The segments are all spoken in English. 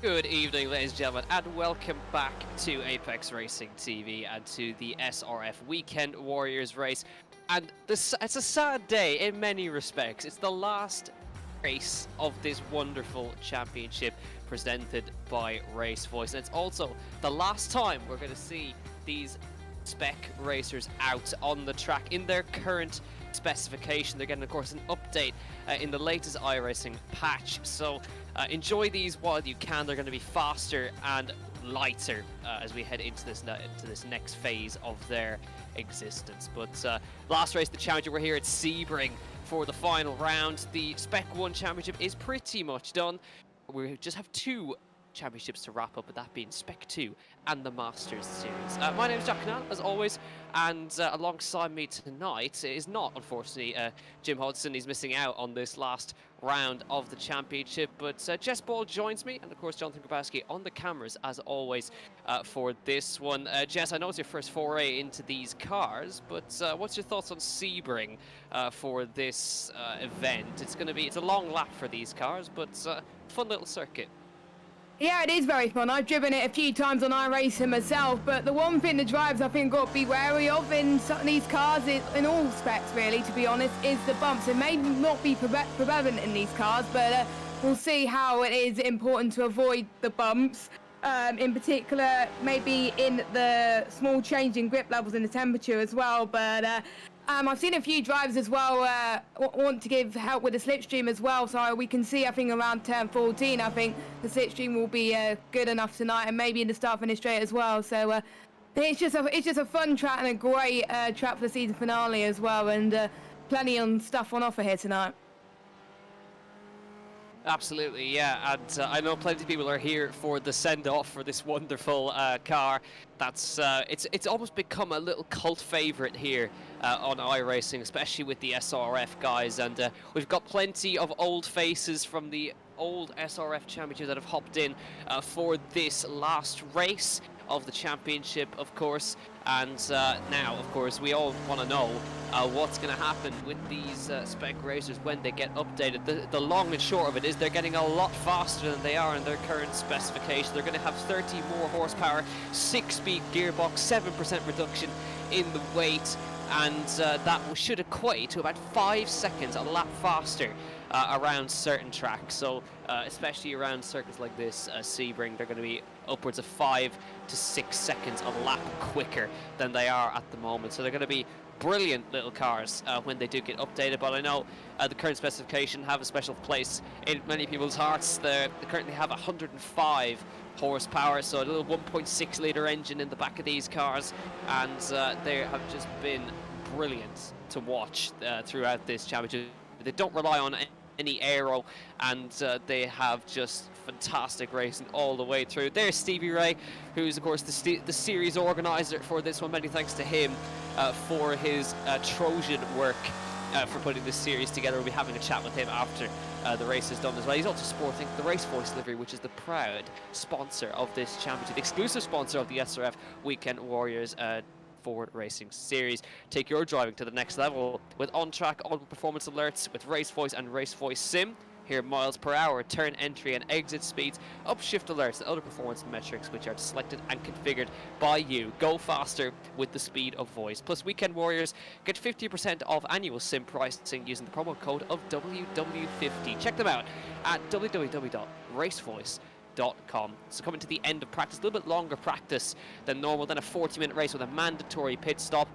Good evening, ladies and gentlemen, and welcome back to Apex Racing TV and to the SRF Weekend Warriors race. And it's a sad day in many respects. It's the last race of this wonderful championship presented by RaceVoice. And it's also the last time we're going to see these spec racers out on the track in their current specification. They're getting, of course, an update in the latest iRacing patch. So enjoy these while you can. They're going to be faster and lighter as we head into this next phase of their existence. But last race, the championship, we're here at Sebring for the final round. The Spec 1 championship is pretty much done. We just have two championships to wrap up, with that being Spec 2 and the Masters Series. My name is Jack Canal, as always, and alongside me tonight is not, unfortunately, Jim Hodgson. He's missing out on this last round of the championship, but Jess Ball joins me, and of course Jonathan Grabowski on the cameras, as always, for this one. Jess, I know it's your first foray into these cars, but what's your thoughts on Sebring for this event? It's a long lap for these cars, but fun little circuit. Yeah, it is very fun. I've driven it a few times on iRacing myself, but the one thing the drivers I think got to be wary of in some of these cars, in all specs really, to be honest, is the bumps. It may not be prevalent in these cars, but we'll see how it is important to avoid the bumps. In particular, maybe in the small change in grip levels and the temperature as well, but I've seen a few drivers as well want to give help with the slipstream as well, so we can see, I think, around turn 14, I think the slipstream will be good enough tonight, and maybe in the start-finish straight as well. So it's just a fun track and a great track for the season finale as well, and plenty of stuff on offer here tonight. Absolutely, yeah, and I know plenty of people are here for the send-off for this wonderful car. That's it's almost become a little cult favourite here on iRacing, especially with the SRF guys, and we've got plenty of old faces from the old SRF championship that have hopped in for this last race of the championship, of course. And now, of course, we all want to know what's going to happen with these spec racers when they get updated. The long and short of it is they're getting a lot faster than they are in their current specification. They're going to have 30 more horsepower, 6-speed gearbox, 7% reduction in the weight, and that should equate to about 5 seconds a lap faster around certain tracks. So especially around circuits like this, Sebring, they're going to be upwards of 5 to 6 seconds a lap quicker than they are at the moment. So they're going to be brilliant little cars when they do get updated. But I know the current specification have a special place in many people's hearts. They currently have 105 horsepower, so a little 1.6 litre engine in the back of these cars, and they have just been brilliant to watch throughout this championship. They don't rely on any aero, and they have just fantastic racing all the way through. There's Stevie Ray, who's of course the series organizer for this one. Many thanks to him for his Trojan work for putting this series together. We'll be having a chat with him after the race is done as well. He's also sporting the RaceVoice livery, which is the proud sponsor of this championship, the exclusive sponsor of the SRF Weekend Warriors Forward Racing Series. Take your driving to the next level with on-track audible performance alerts with RaceVoice and RaceVoiceSIM. Hear miles per hour, turn entry and exit speeds, upshift alerts, and other performance metrics which are selected and configured by you. Go faster with the speed of voice. Plus, Weekend Warriors get 50% off annual SIM pricing using the promo code of WW50. Check them out at www.racevoice.com. So coming to the end of practice, a little bit longer practice than normal, then a 40-minute race with a mandatory pit stop.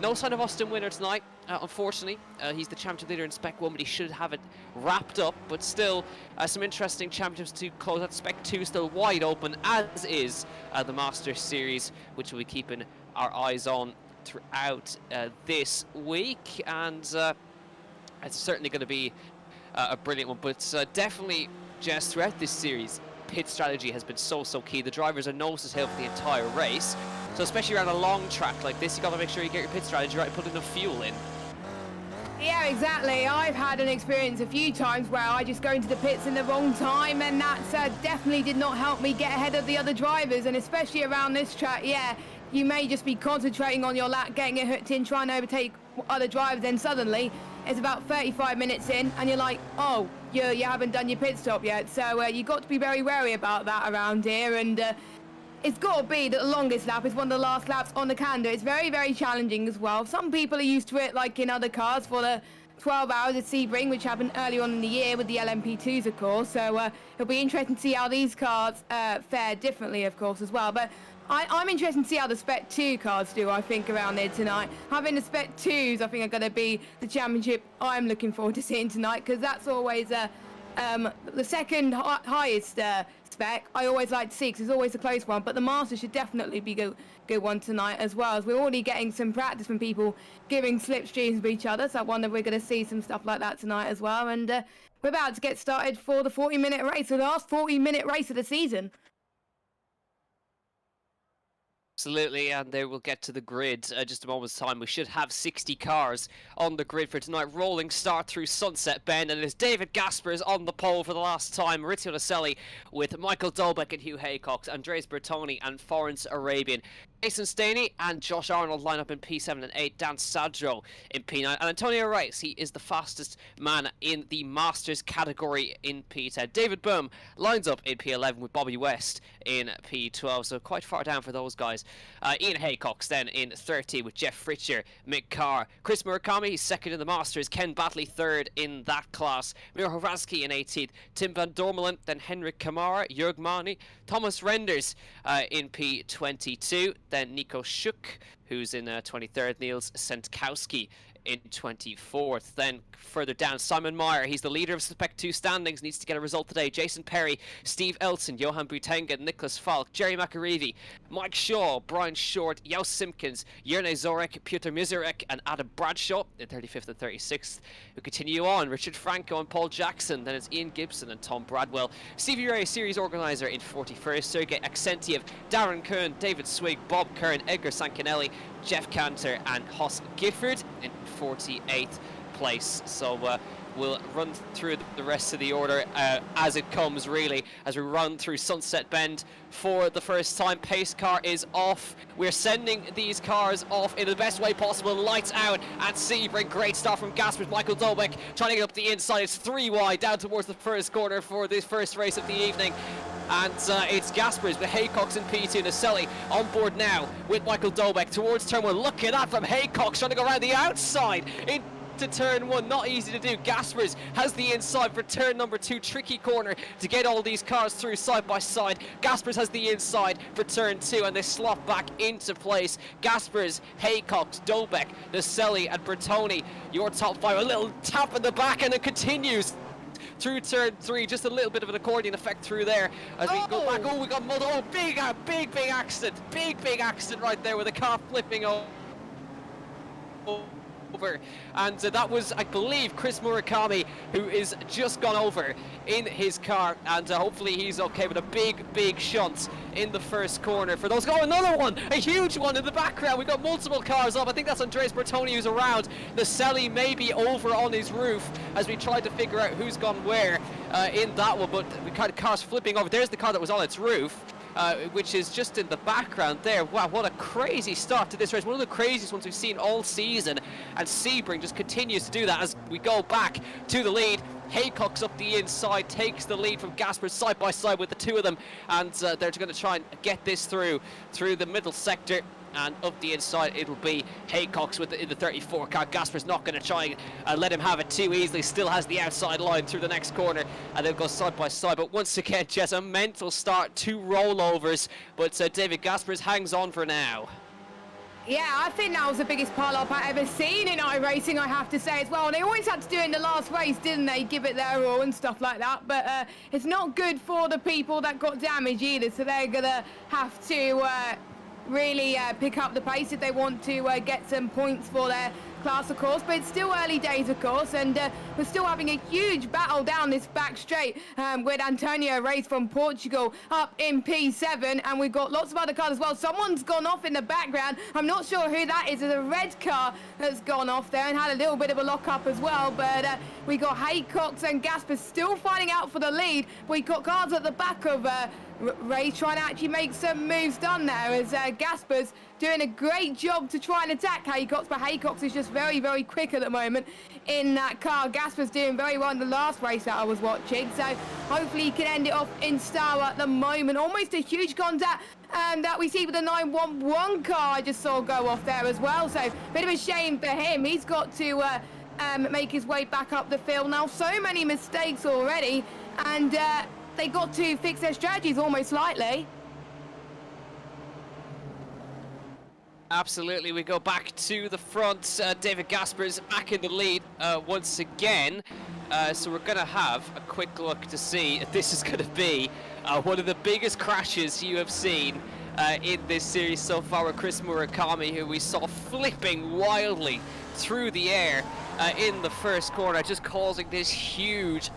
No sign of Austin Winner tonight, unfortunately. He's the championship leader in Spec 1, but he should have it wrapped up. But still, some interesting championships to close out. Spec 2 still wide open, as is the Masters Series, which we'll be keeping our eyes on throughout this week. And it's certainly going to be a brilliant one. But definitely, Jess, throughout this series, pit strategy has been so key. The drivers are nose to tail for the entire race, so especially around a long track like this, you got to make sure you get your pit strategy right and put enough fuel in. Yeah, exactly. I've had an experience a few times where I just go into the pits in the wrong time, and that definitely did not help me get ahead of the other drivers, and especially around this track, yeah, you may just be concentrating on your lap, getting it hooked in, trying to overtake other drivers, then suddenly it's about 35 minutes in and you're like, oh, you haven't done your pit stop yet. So you got to be very wary about that around here. And it's got to be that the longest lap is one of the last laps on the calendar. It's very, very challenging as well. Some people are used to it, like in other cars, for the 12 hours at Sebring, which happened early on in the year with the LMP2s, of course. So it'll be interesting to see how these cars fare differently, of course, as well. But I'm interested to see how the Spec 2 cars do, I think, around there tonight. Having the Spec 2s, I think, are going to be the championship I'm looking forward to seeing tonight, because that's always the second highest spec I always like to see, because it's always a close one. But the Masters should definitely be good one tonight as well, as we're already getting some practice from people giving slipstreams of each other. So I wonder if we're going to see some stuff like that tonight as well. And we're about to get started for the 40-minute race, so the last 40-minute race of the season. Absolutely, and they will get to the grid just a moment's time. We should have 60 cars on the grid for tonight. Rolling start through Sunset Bend, and it is David Gaspers on the pole for the last time. Maurizio Naselli with Michael Dolbeck and Hugh Haycox, Andres Bertoni and Florence Arabian. Jason Staney and Josh Arnold line up in P7 and 8. Dan Sadro in P9. And Antonio Rice, he is the fastest man in the Masters category in P10. David Boom lines up in P11 with Bobby West in P12. So quite far down for those guys. Ian Haycox then in 13 with Jeff Fritcher, Mick Carr. Chris Murakami, he's second in the Masters. Ken Batley third in that class. Mir Horansky in 18th. Tim Van Dormelen, then Henrik Kamara, Jörg Mani, Thomas Renders in P22. Then Nico Schuck, who's in 23rd. Niels Sentkowski in 24th. Then further down, Simon Meyer, he's the leader of Spec 2 standings, needs to get a result today. Jason Perry, Steve Elson, Johan Butenga, Nicholas Falk, Jerry McAreevy, Mike Shaw, Brian Short, Jost Simpkins, Jerne Zorek, Peter Mizurek and Adam Bradshaw in 35th and 36th. We continue on, Richard Franco and Paul Jackson, then it's Ian Gibson and Tom Bradwell. Stevie Ray, series organizer in 41st, Sergei Aksentiev, Darren Kern, David Swig, Bob Kern, Edgar Sankinelli, Jeff Cantor and Hoss Gifford in 48th place. So we'll run through the rest of the order as it comes, really, as we run through Sunset Bend for the first time. Pace car is off. We're sending these cars off in the best way possible. Lights out at Sebring. Great start from Gaspers. Michael Dolbeck trying to get up the inside. It's 3 wide down towards the first corner for this first race of the evening. And it's Gaspers with Haycox and P2. Naselli on board now with Michael Dolbeck towards turn 1. Look at that from Haycox trying to go around the outside into turn 1. Not easy to do. Gaspers has the inside for turn number 2. Tricky corner to get all these cars through side by side. Gaspers has the inside for turn 2 and they slot back into place. Gaspers, Haycox, Dolbeck, Naselli and Bertoni, your top 5. A little tap in the back and it continues through turn 3, just a little bit of an accordion effect through there as we go back. Oh, we got mud. Oh, big accident. Big accident right there with the car flipping over. And that was, I believe, Chris Murakami, who is just gone over in his car, and hopefully he's okay, with a big shunt in the first corner for those. Oh, another one, a huge one in the background. We got multiple cars up. I think that's Andres Bertoni who's around. Naselli may be over on his roof as we tried to figure out who's gone where in that one, but the car's flipping over. There's the car that was on its roof. Which is just in the background there. Wow, what a crazy start to this race. One of the craziest ones we've seen all season. And Sebring just continues to do that as we go back to the lead. Haycox up the inside, takes the lead from Gaspers side by side with the two of them. And they're going to try and get this through the middle sector. And up the inside, it'll be Haycox in the 34 car. Gasper's not going to try and let him have it too easily. Still has the outside line through the next corner, and they'll go side by side. But once again, just a mental start, 2 rollovers. But David Gaspers hangs on for now. Yeah, I think that was the biggest pile-up I've ever seen in iRacing, I have to say as well. And they always had to do it in the last race, didn't they? Give it their all and stuff like that. But it's not good for the people that got damaged either, so they're going to have to really pick up the pace if they want to get some points for their class, of course. But it's still early days, of course, and we're still having a huge battle down this back straight with Antonio Reis from Portugal up in P7, and we've got lots of other cars as well. Someone's gone off in the background. I'm not sure who that is. There's a red car that's gone off there and had a little bit of a lock-up as well. But we got Haycox and Gaspers still fighting out for the lead. We've got cars at the back of Ray's trying to actually make some moves done there as Gasper's doing a great job to try and attack Haycox, but Haycox is just very, very quick at the moment in that car. Gasper's doing very well in the last race that I was watching, so hopefully he can end it off in style at the moment. Almost a huge contact that we see with the 911 car I just saw go off there as well, so bit of a shame for him. He's got to make his way back up the field now. So many mistakes already, and they got to fix their strategies almost slightly. Absolutely, we go back to the front. David Gasper's back in the lead once again. So we're going to have a quick look to see if this is going to be one of the biggest crashes you have seen in this series so far with Chris Murakami, who we saw flipping wildly through the air in the first corner, just causing this huge,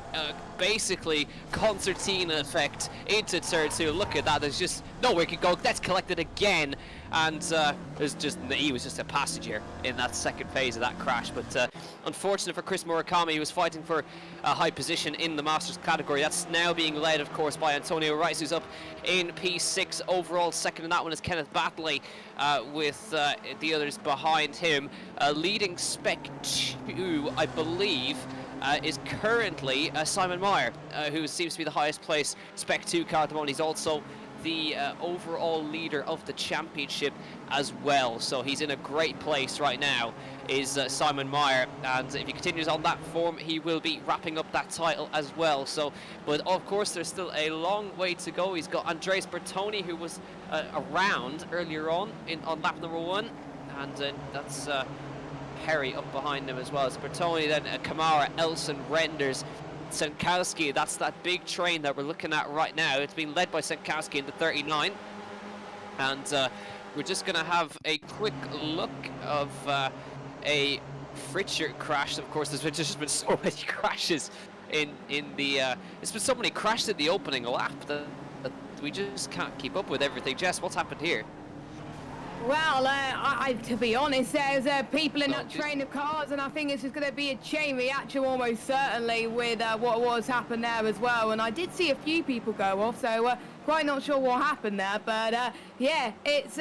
basically concertina effect into turn 2. Look at that, there's just nowhere he can go. That's collected again, and he was just a passenger in that second phase of that crash. But unfortunate for Chris Murakami, he was fighting for a high position in the Masters category. That's now being led, of course, by Antonio Rice, who's up in P6 overall. Second in that one is Kenneth Batley, with the others behind him. Leading Spec 2, I believe, is currently Simon Meyer, who seems to be the highest placed Spec 2 car at the moment. He's also the overall leader of the championship as well, so he's in a great place right now, is Simon Meyer, and if he continues on that form, he will be wrapping up that title as well. So, but of course there's still a long way to go. He's got Andres Bertoni, who was around earlier on lap number 1, and that's Perry up behind him as well. It's Bertoni, then Kamara, Elson, Renders, Senkowski. That's that big train that we're looking at right now. It's being led by Senkowski in the 39, and we're just going to have a quick look of a Fritcher crash. Of course, there's just been so many crashes in the there's been so many crashes in the opening lap that we just can't keep up with everything. Jess, what's happened here? Well, to be honest, there's people in that train of cars, and I think it's just going to be a chain reaction almost certainly with what was happened there as well. And I did see a few people go off, so quite not sure what happened there. But yeah, it's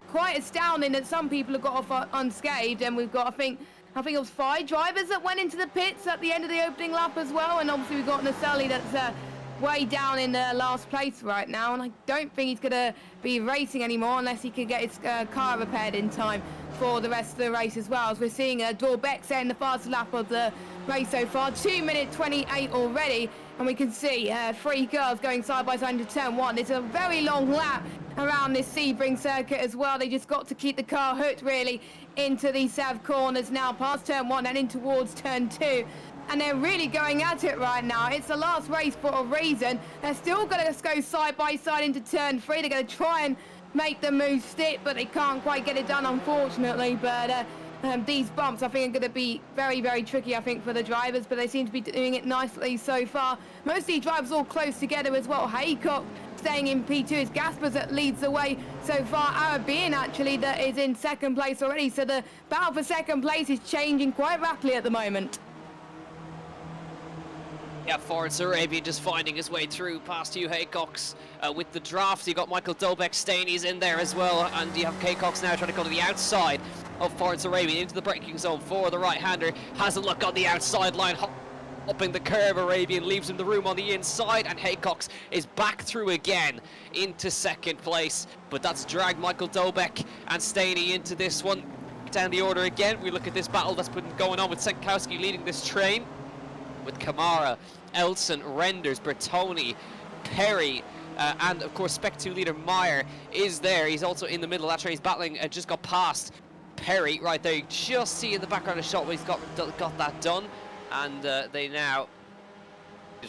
quite astounding that some people have got off unscathed, and we've got, I think it was 5 drivers that went into the pits at the end of the opening lap as well. And obviously we've got Naselli that's way down in the last place right now, and I don't think he's going to be racing anymore unless he can get his car repaired in time for the rest of the race as well. As we're seeing Dorbeck saying the fastest lap of the race so far, 2:28 already, and we can see 3 cars going side by side into turn 1. It's a very long lap around this Sebring circuit as well. They just got to keep the car hooked really into these south corners now, past turn 1 and in towards turn 2. And they're really going at it right now. It's the last race for a reason. They're still going to go side by side into turn 3. They're going to try and make the move stick, but they can't quite get it done, unfortunately. But these bumps, I think, are going to be very, very tricky, I think, for the drivers, but they seem to be doing it nicely so far. Most of these drivers all close together as well. Haycock staying in P2 is Gaspers that leads the way so far. Arabian, actually, that is in second place already. So the battle for second place is changing quite rapidly at the moment. Yeah, Forrest Arabian just finding his way through past Hugh Haycox with the draft. You got Michael Dobek staying, he's in there as well, and you have Haycox now trying to go to the outside of Forrest Arabian into the braking zone for the right-hander. Has a look on the outside line, hopping the curve. Arabian leaves him the room on the inside, and Haycox is back through again into second place. But that's dragged Michael Dobek and Staney into this one. Down the order again, we look at this battle that's been going on with Senkowski leading this train, with Kamara, Elson, Renders, Bertoni, Perry, and of course Spec 2 leader Meyer is there. He's also in the middle of that train. He's battling and just got past Perry right there. You just see in the background a shot where he's got that done, and they now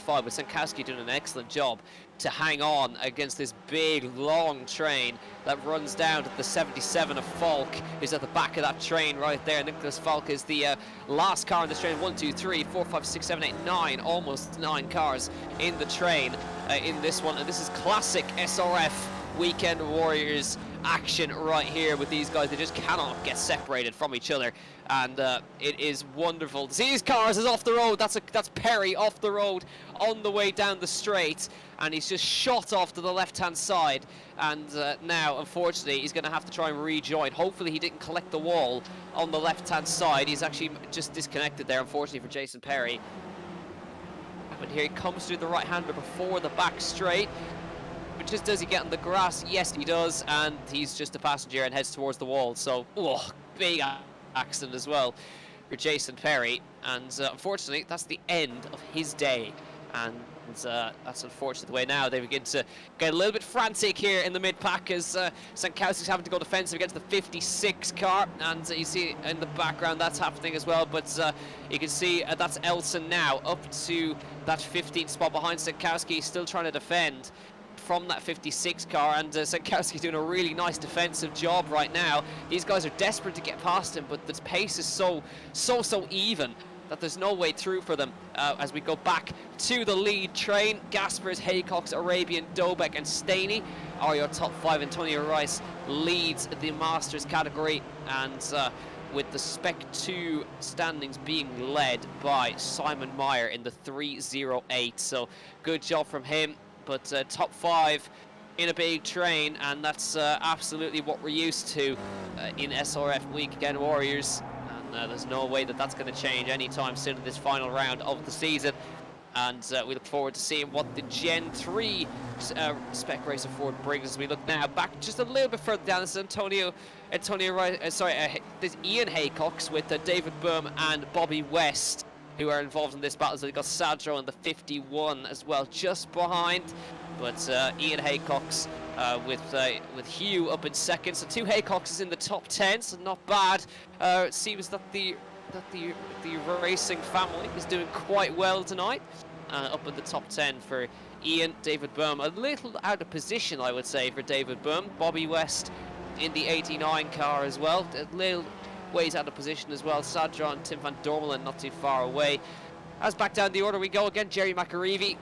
five with Senkowski doing an excellent job to hang on against this big long train that runs down to the 77 of Falk, who's at the back of that train right there. Nicholas Falk is the last car in this train. 1, 2, 3, 4, 5, 6, 7, 8, 9, almost 9 cars in the train in this one, and this is classic SRF Weekend Warriors action right here with these guys. They just cannot get separated from each other, and it is wonderful to see these cars is off the road. That's Perry off the road on the way down the straight, and he's just shot off to the left-hand side, and now unfortunately he's going to have to try and rejoin. Hopefully he didn't collect the wall on the left-hand side. He's actually just disconnected there, unfortunately for Jason Perry. But here he comes through the right-hander before the back straight. But just does he get on the grass? Yes, he does, and he's just a passenger and heads towards the wall. So, oh, big accident as well for Jason Perry, and unfortunately that's the end of his day. And that's unfortunate the way now they begin to get a little bit frantic here in the mid-pack as Sankowski's having to go defensive against the 56 car, and you see in the background that's happening as well, but you can see that's Elson now up to that 15th spot behind Sankowski, still trying to defend from that 56 car, and Sankowski's doing a really nice defensive job right now. These guys are desperate to get past him, but the pace is so even that there's no way through for them. As we go back to the lead train, Gaspers, Haycox, Arabian, Dobek and Staney are your top 5. Antonio Rice leads the Masters category, and with the Spec 2 standings being led by Simon Meyer in the 308. So good job from him, but top 5 in a big train, and that's absolutely what we're used to in SRF Weekend Warriors. There's no way that that's going to change anytime soon in this final round of the season, and we look forward to seeing what the Gen 3 Spec Racer Ford brings as we look now back just a little bit further down. This is there's Ian Haycox with David Boom and Bobby West who are involved in this battle. So they've got Sadro in the 51 as well, just behind. But Ian Haycox with Hugh up in second. So 2 Haycoxes in the top 10, so not bad. It seems that the racing family is doing quite well tonight. Up in the top 10 for Ian. David Boom a little out of position, I would say, for David Boom. Bobby West in the 89 car as well, a little ways out of position as well. Sadra and Tim van Dormelen not too far away. As back down the order we go again, Jerry McAreevy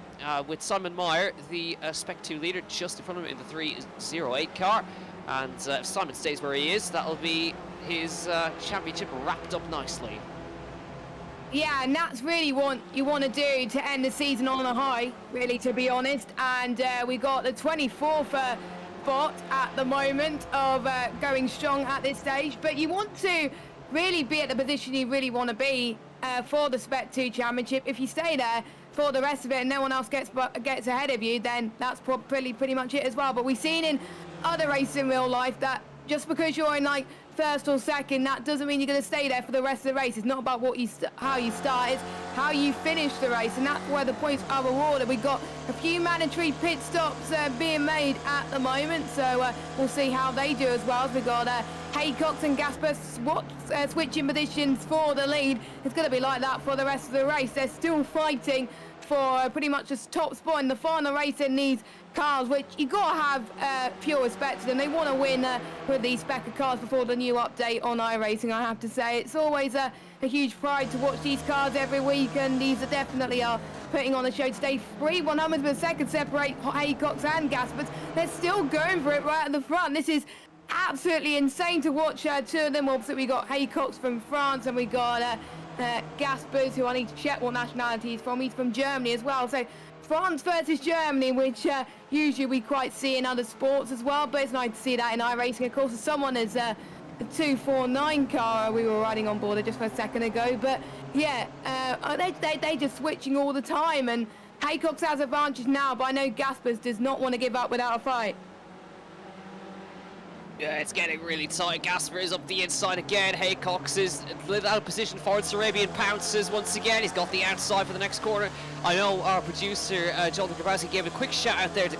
with Simon Meyer, the Spec 2 leader, just in front of him in the 308 car. And if Simon stays where he is, that'll be his championship wrapped up nicely. Yeah, and that's really what you want to do to end the season on a high, really, to be honest. And we got the 24th spot at the moment of going strong at this stage. But you want to really be at the position you really want to be for the Spec 2 Championship. If you stay there for the rest of it and no one else gets ahead of you, then that's pretty much it as well. But we've seen in other races in real life that just because you're in like first or second, that doesn't mean you're going to stay there for the rest of the race. It's not about how you start, it's how you finish the race, and that's where the points are rewarded. We've got a few mandatory pit stops being made at the moment, so we'll see how they do as well. We've got Haycox and Gasper switching positions for the lead. It's going to be like that for the rest of the race. They're still fighting for pretty much a top spot in the final race in these cars, which you got to have pure respect to them. They want to win with these spec of cars before the new update on iRacing, I have to say. It's always a huge pride to watch these cars every week, and these are definitely putting on the show today. 3/100ths of a second separate Haycox and Gaspers. They're still going for it right at the front. This is absolutely insane to watch. 2 of them, obviously we got Haycox from France, and we got Gaspers, who I need to check what nationality he's from. He's from Germany as well. So France versus Germany, which usually we quite see in other sports as well, but it's nice to see that in iRacing. Of course, as someone as the 249 car we were riding on board just for a second ago, but yeah, they just switching all the time, and Haycox has advantage now, but I know Gaspers does not want to give up without a fight. Yeah, it's getting really tight. Gasper is up the inside again. Haycox is a little out of position forward. Arabian pounces once again. He's got the outside for the next corner. I know our producer, Jonathan Grabowski, gave a quick shout out there to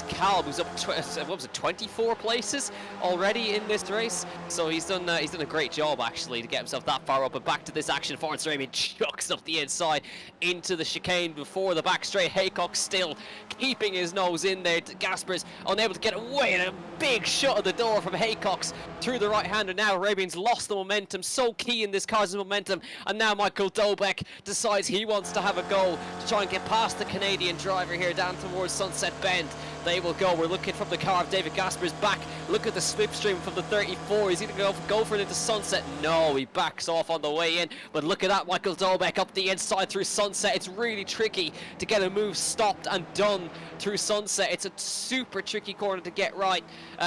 Cal, who's up 24 places already in this race. So he's done a great job, actually, to get himself that far up. And back to this action. Forrest Arabian chucks up the inside into the chicane before the back straight. Haycox still keeping his nose in there. Gasper's unable to get away, and a big shot of the door from Haycox through the right hander. Now Arabian's lost the momentum, so key in this car's momentum, and now Michael Dobek decides he wants to have a go to try and get past the Canadian driver here down towards Sunset Bend. they will go. We're looking from the car of David Gasper's back. Look at the slipstream from the 34. Is he going to go for it into Sunset? No, he backs off on the way in. But look at that, Michael Dolbeck up the inside through Sunset. It's really tricky to get a move stopped and done through Sunset. It's a super tricky corner to get right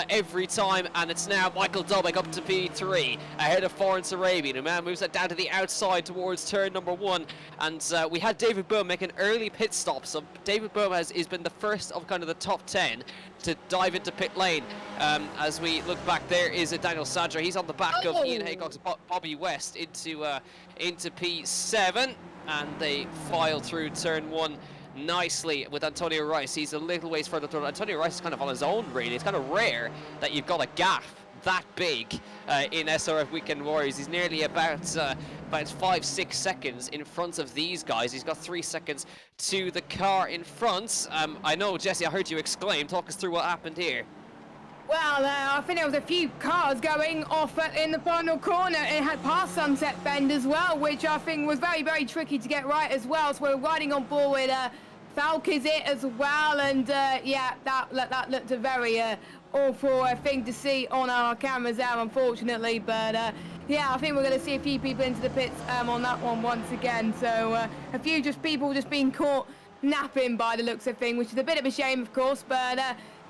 every time, and it's now Michael Dolbeck up to P3 ahead of Florence Arabian, who now moves that down to the outside towards turn number 1. And we had David Boom make an early pit stop, so David Boom has been the first of kind of the top 10 to dive into pit lane. As we look back, there is a Daniel Sadra. He's on the back of Ian Haycock's Bobby West into P7, and they file through turn 1 nicely with Antonio Rice. He's a little ways further through. Antonio Rice is kind of on his own, really. It's kind of rare that you've got a gap that big in SRF Weekend Warriors. He's nearly about 5-6 seconds in front of these guys. He's got 3 seconds to the car in front. I know, Jesse, I heard you exclaim. Talk us through what happened here. Well, I think there was a few cars going off in the final corner. It had passed Sunset Bend as well, which I think was very, very tricky to get right as well. So we're riding on board with Falk is it as well, and yeah, that looked a very awful thing to see on our cameras there, unfortunately. But yeah, I think we're going to see a few people into the pits on that one once again. So a few people just being caught napping by the looks of things, which is a bit of a shame, of course. But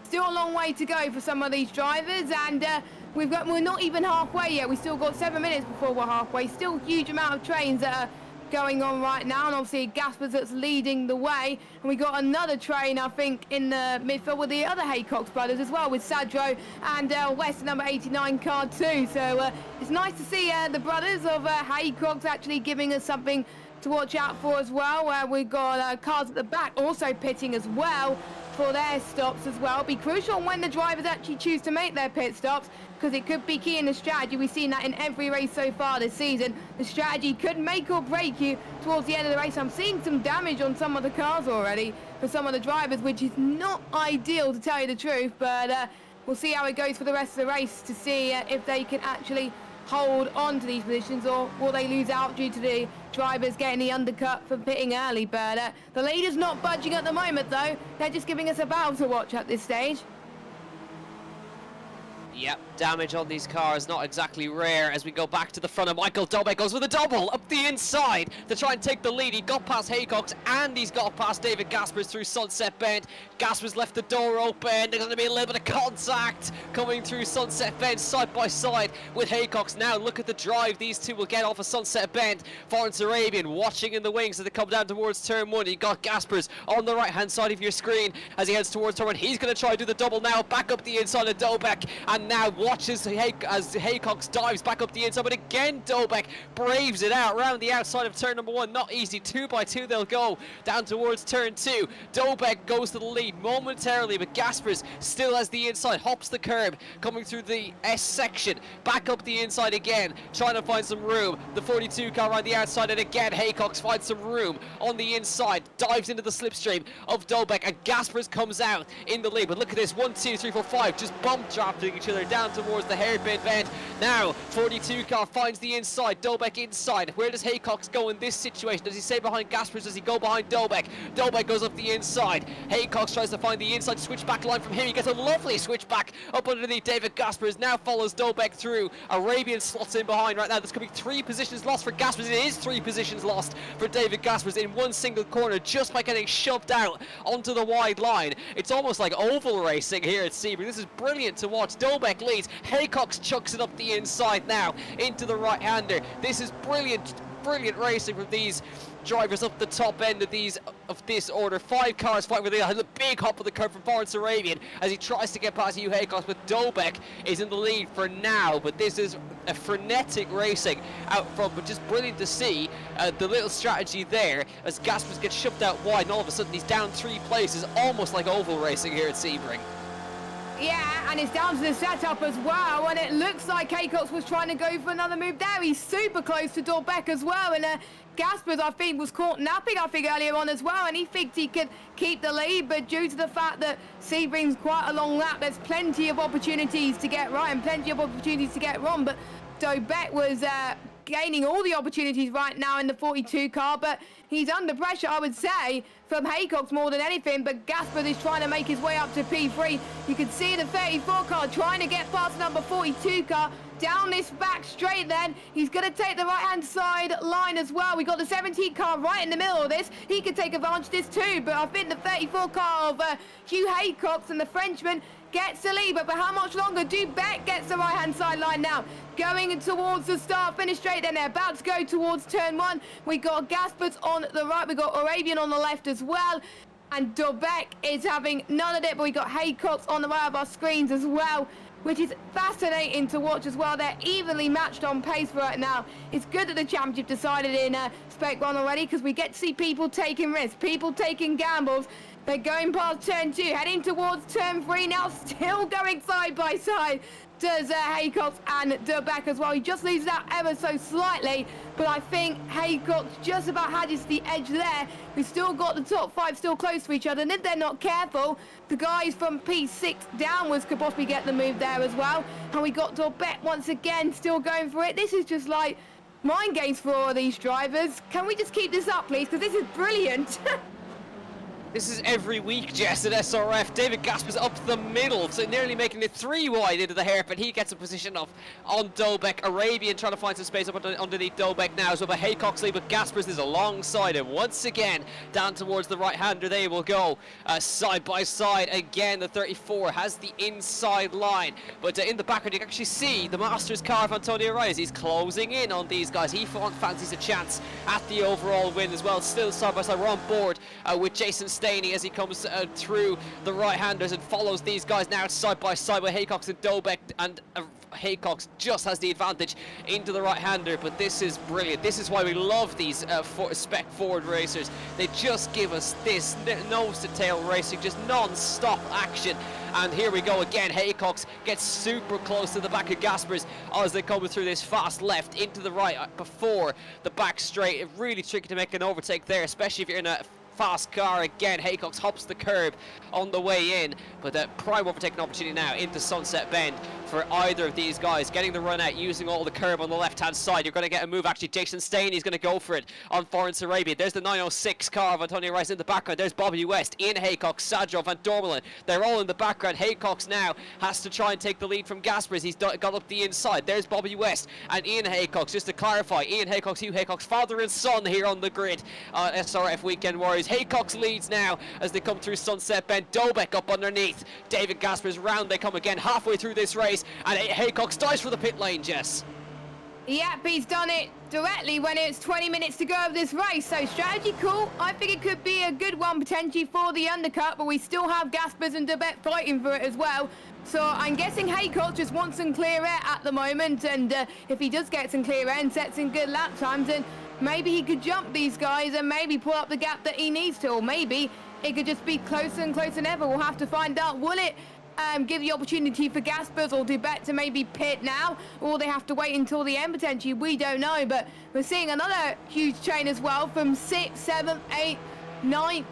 still a long way to go for some of these drivers, and we're not even halfway yet. We still got 7 minutes before we're halfway. Still a huge amount of trains that are going on right now, and obviously Gasper's that's leading the way, and we got another train I think in the midfield with the other Haycox brothers as well, with Sadro and West, number 89 car too. So it's nice to see the brothers of Haycox actually giving us something to watch out for as well. We've got cars at the back also pitting as well for their stops as well. Be crucial when the drivers actually choose to make their pit stops, because it could be key in the strategy. We've seen that in every race so far this season. The strategy could make or break you towards the end of the race. I'm seeing some damage on some of the cars already for some of the drivers, which is not ideal to tell you the truth, but we'll see how it goes for the rest of the race to see if they can actually hold on to these positions, or will they lose out due to the drivers getting the undercut for pitting early. But the leader's not budging at the moment though. They're just giving us a battle to watch at this stage. Yep, damage on these cars, not exactly rare as we go back to the front, and Michael Dobek goes with a double up the inside to try and take the lead. He got past Haycox and he's got past David Gaspers through Sunset Bend. Gaspers left the door open. There's going to be a little bit of contact coming through Sunset Bend side by side with Haycox. Now look at the drive these two will get off of Sunset Bend. Florence Arabian watching in the wings as they come down towards turn 1. You got Gaspers on the right hand side of your screen as he heads towards turn 1. He's going to try to do the double now, back up the inside of Dobek, and now watches as Haycox dives back up the inside, but again Dobek braves it out around the outside of turn number 1. Not easy. 2 by 2 they'll go down towards turn 2. Dobek goes to the lead momentarily, but Gaspers still has the inside, hops the curb coming through the S section, back up the inside again, trying to find some room. The 42 car around the outside, and again Haycox finds some room on the inside, dives into the slipstream of Dobek, and Gaspers comes out in the lead. But look at this, 1, 2, 3, 4, 5 just bump dropping each other down towards the hairpin bend. Now 42 car finds the inside, Dobek inside. Where does Haycox go in this situation? Does he stay behind Gaspers? Does he go behind Dobek? Dobek goes up the inside. Haycox tries to find the inside switchback line from him. He gets a lovely switchback up underneath David Gaspers. Now follows Dobek through. Arabian slots in behind right now. There's going to be 3 positions lost for Gaspers. It is 3 positions lost for David Gaspers in one single corner just by getting shoved out onto the wide line. It's almost like oval racing here at Sebring. This is brilliant to watch. Dobek leads. Haycox chucks it up the inside now into the right-hander. This is brilliant racing from these drivers up the top end of this order. 5 cars fighting with a big hop of the curve from Florence Arabian as he tries to get past Hugh Haycox, but Dobek is in the lead for now. But this is a frenetic racing out front, but just brilliant to see the little strategy there as Gaspers gets shoved out wide, and all of a sudden he's down 3 places, almost like oval racing here at Sebring. Yeah, and it's down to the setup as well, and it looks like Haycox was trying to go for another move there. He's super close to Dobek as well, and Gaspers, I think, was caught napping, earlier on as well, and he thinks he could keep the lead, but due to the fact that Sebring's quite a long lap, there's plenty of opportunities to get right and plenty of opportunities to get wrong, but Dobek was gaining all the opportunities right now in the 42 car, but he's under pressure, I would say, from Haycox more than anything, but Gaspard is trying to make his way up to P3. You can see the 34 car trying to get past number 42 car. Down this back straight then, he's going to take the right-hand side line as well. We got the 17 car right in the middle of this. He could take advantage of this too, but I think the 34 car of Hugh Haycox and the Frenchman gets the lead, but for how much longer? Dubeck gets the right-hand side line now. Going towards the start, finish straight, then they're about to go towards turn 1. We got Gaspard on the right, we got Arabian on the left as well. And Dubeck is having none of it, but we got Haycox on the right of our screens as well, which is fascinating to watch as well. They're evenly matched on pace right now. It's good that the championship decided in Spec 1 already, because we get to see people taking risks, people taking gambles. They're going past turn 2, heading towards turn 3 now, still going side by side. Does Haycox and Dubeck as well. He just loses out ever so slightly, but I think Haycox just about had the edge there. We've still got the top 5 still close to each other, and if they're not careful, the guys from P6 downwards could possibly get the move there as well. And we got Dubeck once again still going for it. This is just like mind games for all of these drivers. Can we just keep this up, please? Because this is brilliant. This is every week, Jess, at SRF. David Gasper's up the middle, so nearly making it 3 wide into the hairpin. He gets a position off on Dubeck. Arabian trying to find some space up underneath Dubeck now. So by Haycox lead, but Gasper's is alongside him. Once again, down towards the right-hander they will go. Side by side again, the 34 has the inside line. But in the background, you can actually see the Masters car of Antonio Reyes. He's closing in on these guys. He fancies a chance at the overall win as well. Still side by side, we're on board with Jason Staney as he comes through the right-handers and follows these guys now side by side with Haycox and Dubeck, and Haycox just has the advantage into the right-hander. But this is brilliant. This is why we love these spec forward racers. They just give us this nose to tail racing, just non-stop action. And here we go again. Haycox gets super close to the back of Gaspers as they come through this fast left into the right before the back straight. It's really tricky to make an overtake there, especially if you're in a fast car. Again, Haycox hops the curb on the way in, but the prime overtaking opportunity now into Sunset Bend for either of these guys, getting the run out using all the curb on the left hand side. You're going to get a move. Actually, Jason Staney's going to go for it on Florence Arabia. There's the 906 car of Antonio Rice in the background. There's Bobby West, Ian Haycox, Sadjo, Van Dormelen. They're all in the background. Haycox now has to try and take the lead from Gaspers. He's got up the inside. There's Bobby West and Ian Haycox. Just to clarify, Ian Haycox, Hugh Haycox, father and son here on the grid. SRF Weekend Warriors. Haycox leads now as they come through Sunset Bend. Dubeck up underneath. David Gaspers round they come again halfway through this race, and Haycox dies for the pit lane, Jess. Yep, he's done it directly when it's 20 minutes to go of this race. So strategy cool. I think it could be a good one potentially for the undercut, but we still have Gaspers and Dubeck fighting for it as well. So I'm guessing Haycox just wants some clear air at the moment, and if he does get some clear air and sets in good lap times, then maybe he could jump these guys and maybe pull up the gap that he needs to, or maybe it could just be closer and closer than ever. We'll have to find out. Will it give the opportunity for Gaspers or Dubeck to maybe pit now, or they have to wait until the end potentially? We don't know, but we're seeing another huge chain as well from 6th, 7th, 8th, 9th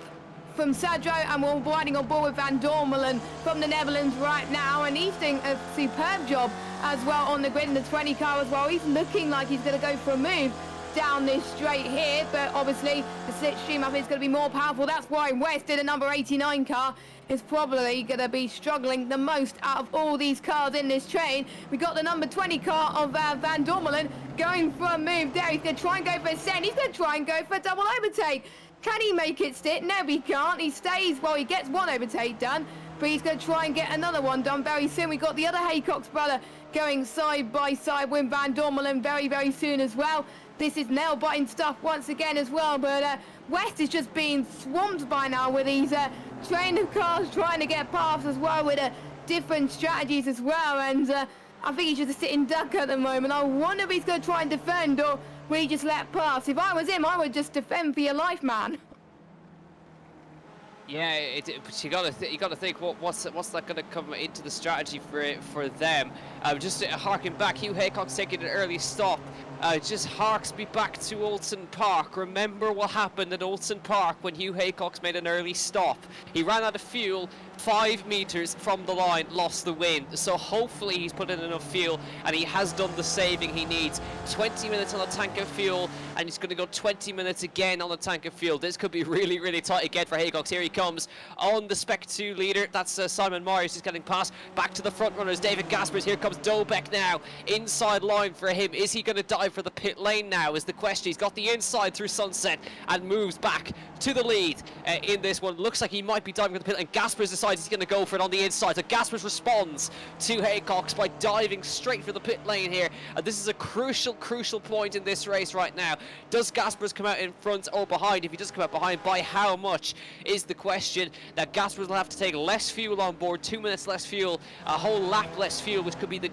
from Sadjo, and we're riding on board with Van Dormelen from the Netherlands right now, and he's doing a superb job as well on the grid in the 20 car as well. He's looking like he's going to go for a move down this straight here, but obviously the slipstream I think is going to be more powerful. That's why West in a number 89 car is probably going to be struggling the most out of all these cars in this train. We got the number 20 car of Van Dormelen going for a move there. He's going to try and go for a send. He's going to try and go for a double overtake. Can he make it stick? No, he can't. He stays. Well, he gets one overtake done, but he's going to try and get another one done very soon. We got the other Haycox brother going side by side with Van Dormelen very, very soon as well. This is nail-biting stuff once again as well, but West is just being swamped by now with these train of cars trying to get past as well with different strategies as well, and I think he's just a sitting duck at the moment. I wonder if he's going to try and defend, or will he just let pass? If I was him, I would just defend for your life, man. Yeah, but you got to think what's that going to come into the strategy for them? Just harking back, Hugh Haycock's taking an early stop. Just harks me back to Oulton Park. Remember what happened at Oulton Park when Hugh Haycock's made an early stop. He ran out of fuel 5 meters from the line, lost the win. So hopefully he's put in enough fuel and he has done the saving he needs. 20 minutes on a tank of fuel, and he's going to go 20 minutes again on the tank of fuel. This could be really, really tight again for Haycock. Here he comes on the Spec 2 leader. That's Simon Myers. He's getting past. Back to the front runners. David Gaspers. Here comes Dobek now. Inside line for him. Is he going to dive for the pit lane now is the question. He's got the inside through Sunset and moves back to the lead in this one. Looks like he might be diving for the pit lane. Gaspers decides he's going to go for it on the inside. So Gaspers responds to Haycock's by diving straight for the pit lane here. This is a crucial point in this race right now. Does Gaspers come out in front or behind? If he does come out behind, by how much is the question. Now Gaspers will have to take less fuel on board, 2 minutes less fuel, a whole lap less fuel, which could be the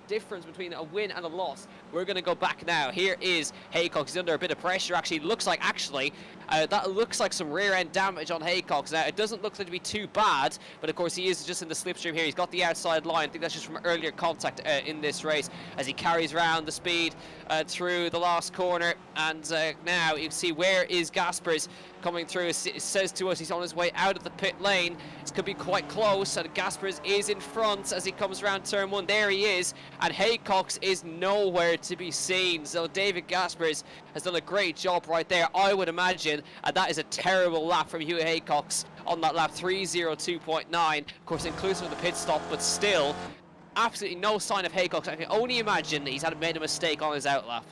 difference between a win and a loss. We're going to go back now. Here is Haycock. He's under a bit of pressure. Actually, looks like that looks like some rear end damage on Haycock. Now it doesn't look like to be too bad, but of course he is just in the slipstream here. He's got the outside line. I think that's just from earlier contact in this race as he carries around the speed through the last corner. And now you can see where is Gaspers coming through. It says to us he's on his way out of the pit lane. This could be quite close, and Gaspers is in front as he comes around turn 1. There he is, and Haycock's is nowhere to be seen. So David Gaspers has done a great job right there, I would imagine. And that is a terrible lap from Hugh Haycock's on that lap, 3:02.9, of course inclusive of the pit stop, but still absolutely no sign of Haycock's. I can only imagine he's made a mistake on his outlap.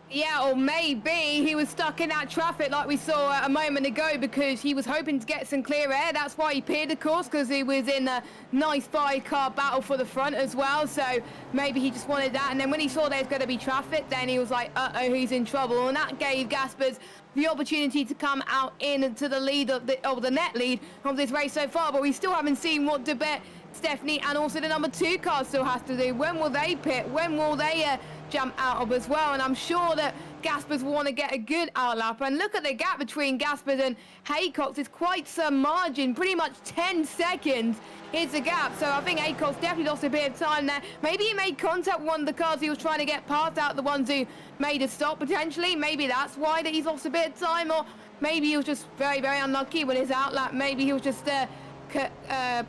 Yeah, or maybe he was stuck in that traffic like we saw a moment ago because he was hoping to get some clear air. That's why he pitted, of course, because he was in a nice 5-car battle for the front as well. So maybe he just wanted that. And then when he saw there was going to be traffic, then he was like, uh-oh, he's in trouble. And that gave Gaspers the opportunity to come out into the lead of the net lead of this race so far. But we still haven't seen what Debet, Stephanie, and also the number 2 car still has to do. When will they pit? When will they jump out of as well? And I'm sure that Gaspers want to get a good outlap. And look at the gap between Gaspers and Haycock's. It's quite some margin, pretty much 10 seconds is the gap. So I think Haycock's definitely lost a bit of time there. Maybe he made contact with one of the cars he was trying to get past, out the ones who made a stop potentially. Maybe that's why that he's lost a bit of time, or maybe he was just very, very unlucky with his outlap. Maybe he was just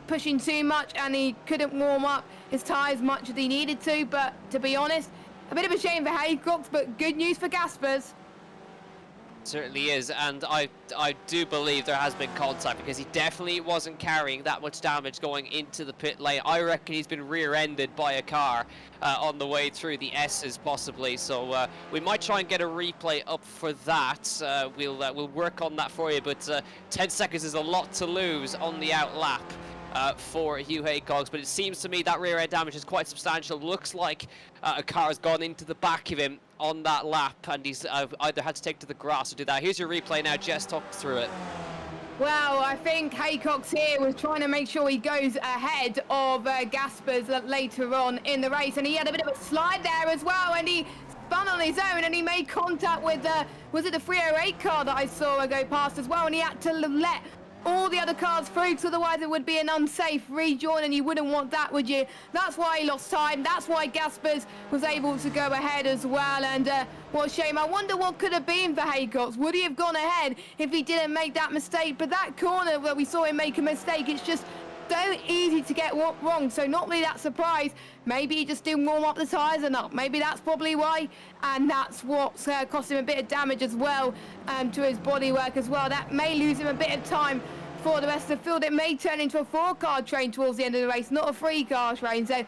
pushing too much and he couldn't warm up his tyres much as he needed to. But to be honest, a bit of a shame for Haycock, but good news for Gaspers. Certainly is, and I do believe there has been contact because he definitely wasn't carrying that much damage going into the pit lane. I reckon he's been rear-ended by a car on the way through the S's possibly, so we might try and get a replay up for that. We'll work on that for you, but 10 seconds is a lot to lose on the outlap for Hugh Haycock, but it seems to me that rear end damage is quite substantial. Looks like a car has gone into the back of him on that lap, and he's either had to take to the grass or do that. Here's your replay now. Jess, talk us through it. Well, I think Haycock's here was trying to make sure he goes ahead of Gaspers later on in the race, and he had a bit of a slide there as well, and he spun on his own, and he made contact with was it the 308 car that I saw go past as well, and he had to let all the other cars through, because otherwise it would be an unsafe rejoin, and you wouldn't want that, would you? That's why he lost time. That's why Gaspers was able to go ahead as well, and what a shame. I wonder what could have been for Haycock. Would he have gone ahead if he didn't make that mistake? But that corner where we saw him make a mistake, it's just so easy to get wrong, so not really that surprised. Maybe he just didn't warm up the tyres enough. Maybe that's probably why, and that's what's cost him a bit of damage as well to his bodywork as well. That may lose him a bit of time for the rest of the field. It may turn into a 4-car train towards the end of the race, not a 3-car train. So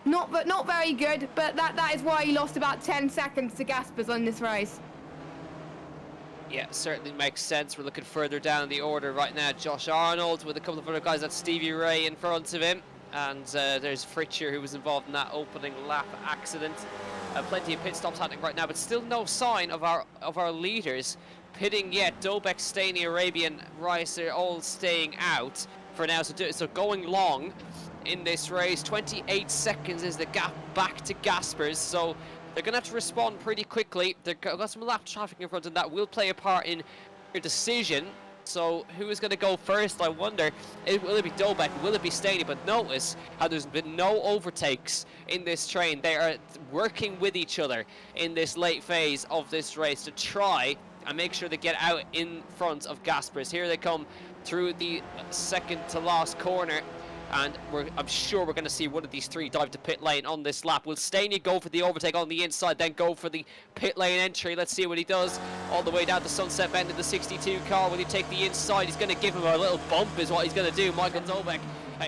not very good, but that is why he lost about 10 seconds to Gaspers on this race. Yeah, certainly makes sense. We're looking further down the order right now. Josh Arnold with a couple of other guys. That's Stevie Ray in front of him. And there's Fritcher, who was involved in that opening lap accident. Plenty of pit stops happening right now, but still no sign of our leaders pitting yet. Dobek, Staney, Arabian, Rice are all staying out for now. So going long in this race. 28 seconds is the gap back to Gaspers. So they're going to have to respond pretty quickly. They've got some lap traffic in front, and that will play a part in their decision So who is going to go first, I wonder? Will it be Dobek? Will it be Stanley? But notice how there's been no overtakes in this train. They are working with each other in this late phase of this race to try and make sure they get out in front of Gaspers. Here they come through the second to last corner. And I'm sure we're going to see one of these three dive to pit lane on this lap. Will Stanley go for the overtake on the inside, then go for the pit lane entry? Let's see what he does. All the way down to Sunset Bend in the 62 car. Will he take the inside? He's going to give him a little bump is what he's going to do. Michael Dobek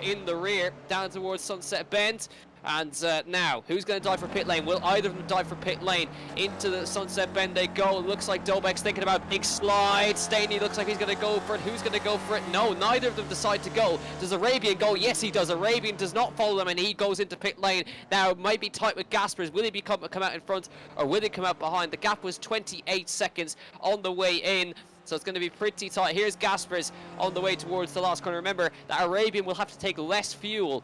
in the rear, down towards Sunset Bend. And now, who's going to dive for pit lane? Will either of them dive for pit lane? Into the Sunset Bend they go. It looks like Dobek's thinking about big slide. Stanley looks like he's going to go for it. Who's going to go for it? No, neither of them decide to go. Does Arabian go? Yes, he does. Arabian does not follow them, and he goes into pit lane. Now, it might be tight with Gaspers. Will he come out in front, or will he come out behind? The gap was 28 seconds on the way in. So it's going to be pretty tight. Here's Gaspers on the way towards the last corner. Remember that Arabian will have to take less fuel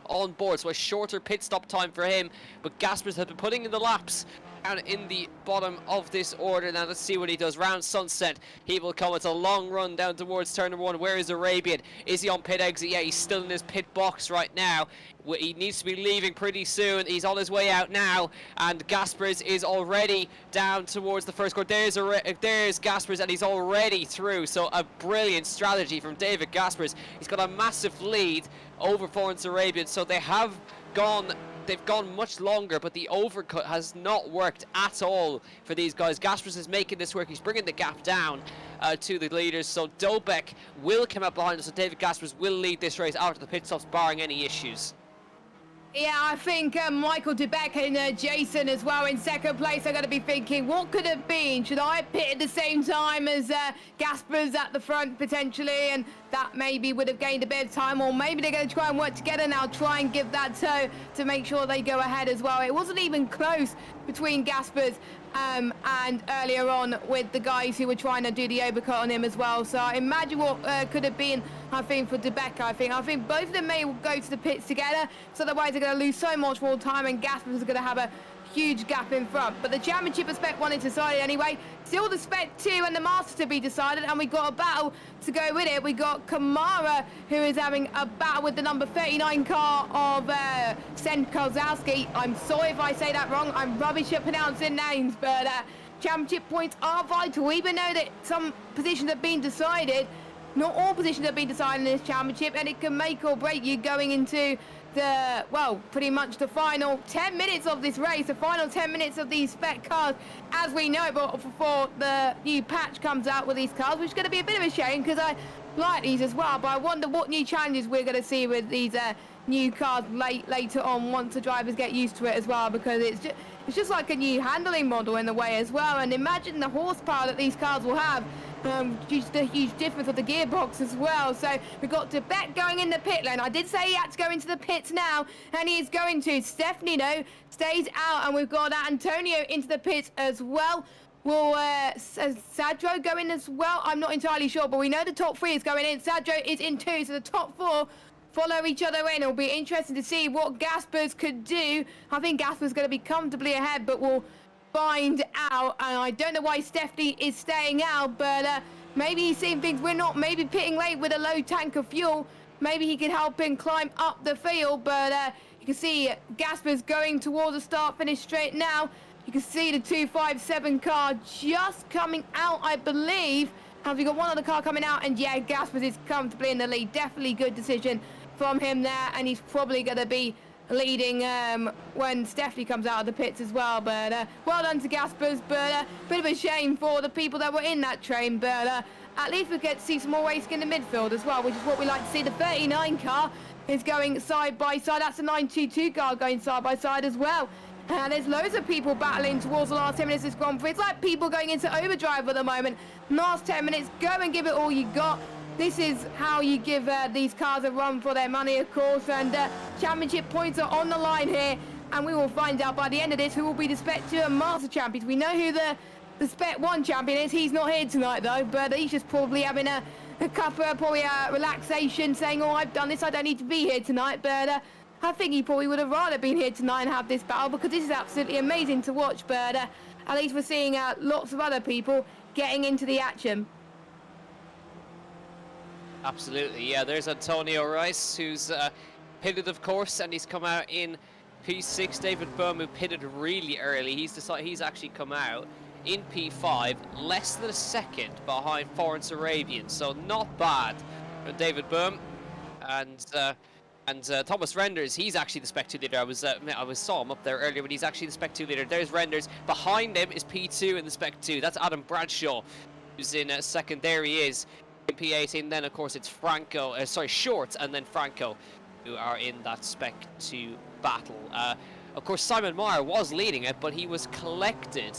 on board, so a shorter pit stop time for him, but Gaspers has been putting in the laps down in the bottom of this order. Now let's see what he does. Round Sunset, he will come. It's a long run down towards turn number 1. Where is Arabian? Is he on pit exit? Yeah, he's still in his pit box right now. He needs to be leaving pretty soon. He's on his way out now, and Gaspers is already down towards the first corner. There's Gaspers, and he's already through. So a brilliant strategy from David Gaspers. He's got a massive lead over Florence Arabian, so they've gone much longer, but the overcut has not worked at all for these guys. Gaspers is making this work. He's bringing the gap down to the leaders, so Dobek will come up behind us, so David Gaspers will lead this race after the pit stops, barring any issues. Yeah, I think Michael Dobek and Jason as well in second place are going to be thinking, what could it be? Should I pit at the same time as Gaspers at the front potentially? And that maybe would have gained a bit of time, or maybe they're going to try and work together now, try and give that toe to make sure they go ahead as well. It wasn't even close between Gaspers and earlier on with the guys who were trying to do the overcut on him as well. So imagine what could have been, I think, for Dobek. I think both of them may go to the pits together, so otherwise they're going to lose so much more time, and Gaspers is going to have a huge gap in front. But the championship of Spec 1 is decided anyway. Still the Spec 2 and the Masters to be decided, and we got a battle to go with it. We got Kamara, who is having a battle with the number 39 car of Sen Kozlowski. I'm sorry if I say that wrong. I'm rubbish at pronouncing names, but championship points are vital. Even though that some positions have been decided, not all positions have been decided in this championship, and it can make or break you going into the, well, pretty much the final 10 minutes of this race, the final 10 minutes of these spec cars, as we know, but before the new patch comes out with these cars, which is going to be a bit of a shame because I like these as well, but I wonder what new challenges we're going to see with these new cars later on once the drivers get used to it as well, because it's just like a new handling model in a way as well. And imagine the horsepower that these cars will have, due to the huge difference of the gearbox as well. So we've got Dobek going in the pit lane. I did say he had to go into the pits now, and he is going to. Stephanie, though, stays out, and we've got Antonio into the pits as well. Will Sadro go in as well? I'm not entirely sure, but we know the top 3 is going in. Sadro is in 2, so the top 4 follow each other in. It'll be interesting to see what Gaspers could do. I think Gaspers going to be comfortably ahead, but we'll find out. And I don't know why Stephanie is staying out, but maybe he's seeing things we're not. Maybe pitting late with a low tank of fuel. Maybe he can help him climb up the field, but you can see Gaspers going towards the start-finish straight now. You can see the 257 car just coming out, I believe. Have we got one other car coming out? And yeah, Gaspers is comfortably in the lead. Definitely good decision from him there, and he's probably going to be leading when Stephanie comes out of the pits as well. But well done to Gaspers, but bit of a shame for the people that were in that train. But at least we get to see some more racing in the midfield as well, which is what we like to see. The 39 car is going side by side. That's the 922 car going side by side as well. And there's loads of people battling towards the last 10 minutes of this Grand Prix. It's like people going into overdrive at the moment. Last 10 minutes, go and give it all you got. This is how you give these cars a run for their money, of course. And championship points are on the line here. And we will find out by the end of this who will be the Spec 2 and Master champions. We know who the Spec 1 champion is. He's not here tonight, though. But he's just probably having a cup of relaxation, saying, oh, I've done this. I don't need to be here tonight. But I think he probably would have rather been here tonight and have this battle, because this is absolutely amazing to watch. But at least we're seeing lots of other people getting into the action. Absolutely, yeah. There's Antonio Rice, who's pitted, of course, and he's come out in P6. David Bohm, who pitted really early, he's actually come out in P5, less than a second behind Florence Arabian, so not bad for David Bohm. And Thomas Renders, he's actually the Spec 2 leader. I saw him up there earlier, but he's actually the Spec 2 leader. There's Renders. Behind him is P2 in the Spec 2. That's Adam Bradshaw, who's in second. There he is in P8. And then, of course, it's Shorts, and then Franco, who are in that Spec 2 battle. Of course, Simon Meyer was leading it, but he was collected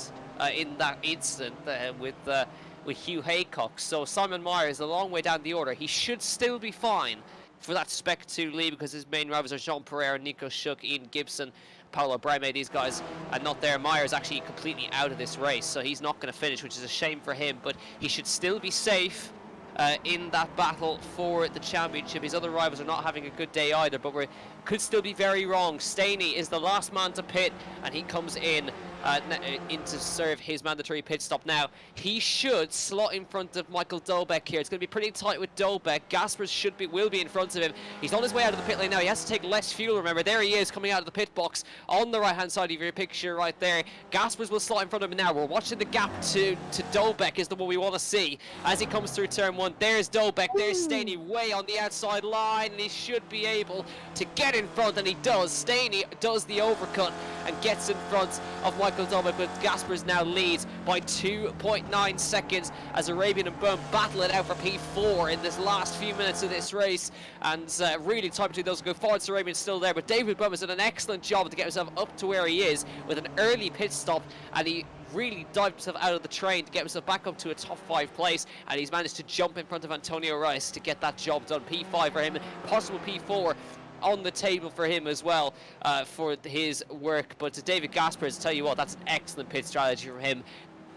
in that instant with Hugh Haycock. So Simon Meyer is a long way down the order. He should still be fine for that Spec 2 lead, because his main rivals are Jean Pereira, Nico Schuck, Ian Gibson, Paolo Breme. These guys are not there. Meyer's actually completely out of this race, so he's not going to finish, which is a shame for him, but he should still be safe in that battle for the championship. His other rivals are not having a good day either, but we could still be very wrong. Staney is the last man to pit, and he comes in to serve his mandatory pit stop now. He should slot in front of Michael Dolbeck here. It's going to be pretty tight with Dolbeck. Gaspers will be in front of him. He's on his way out of the pit lane now. He has to take less fuel, remember. There he is coming out of the pit box on the right-hand side of your picture right there. Gaspers will slot in front of him now. We're watching the gap to Dolbeck is the one we want to see as he comes through turn 1. There's Dolbeck. There's Staney way on the outside line, and he should be able to get in front, and he does. Staney does the overcut and gets in front of Michael Dolbeck, but Gaspers now leads by 2.9 seconds as Arabian and Bohm battle it out for P4 in this last few minutes of this race, and really tight between those. Go forward, Arabian's still there, but David Bohm has done an excellent job to get himself up to where he is with an early pit stop, and he really dived himself out of the train to get himself back up to a top 5 place, and he's managed to jump in front of Antonio Rice to get that job done. P5 for him, possible P4 on the table for him as well for his work. But to David Gaspers, tell you what, that's an excellent pit strategy from him.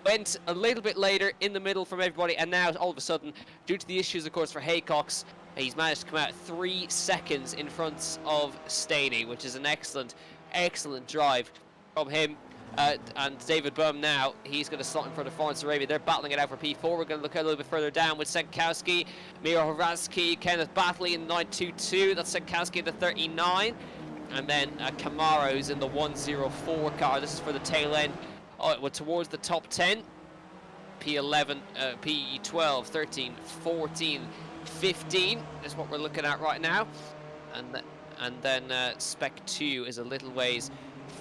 Went a little bit later in the middle from everybody, and now all of a sudden, due to the issues of course for Haycox, he's managed to come out 3 seconds in front of Staney, which is an excellent drive from him. And David Bohm now, he's going to slot in front of Florence Arabia. They're battling it out for P4. We're going to look a little bit further down with Senkowski, Miro Horansky, Kenneth Batley in 922. That's Senkowski in the 39. And then Camaro's in the 104 car. This is for the tail end. We're towards the top 10. P11, P12, 13, 14, 15 is what we're looking at right now. And then Spec 2 is a little ways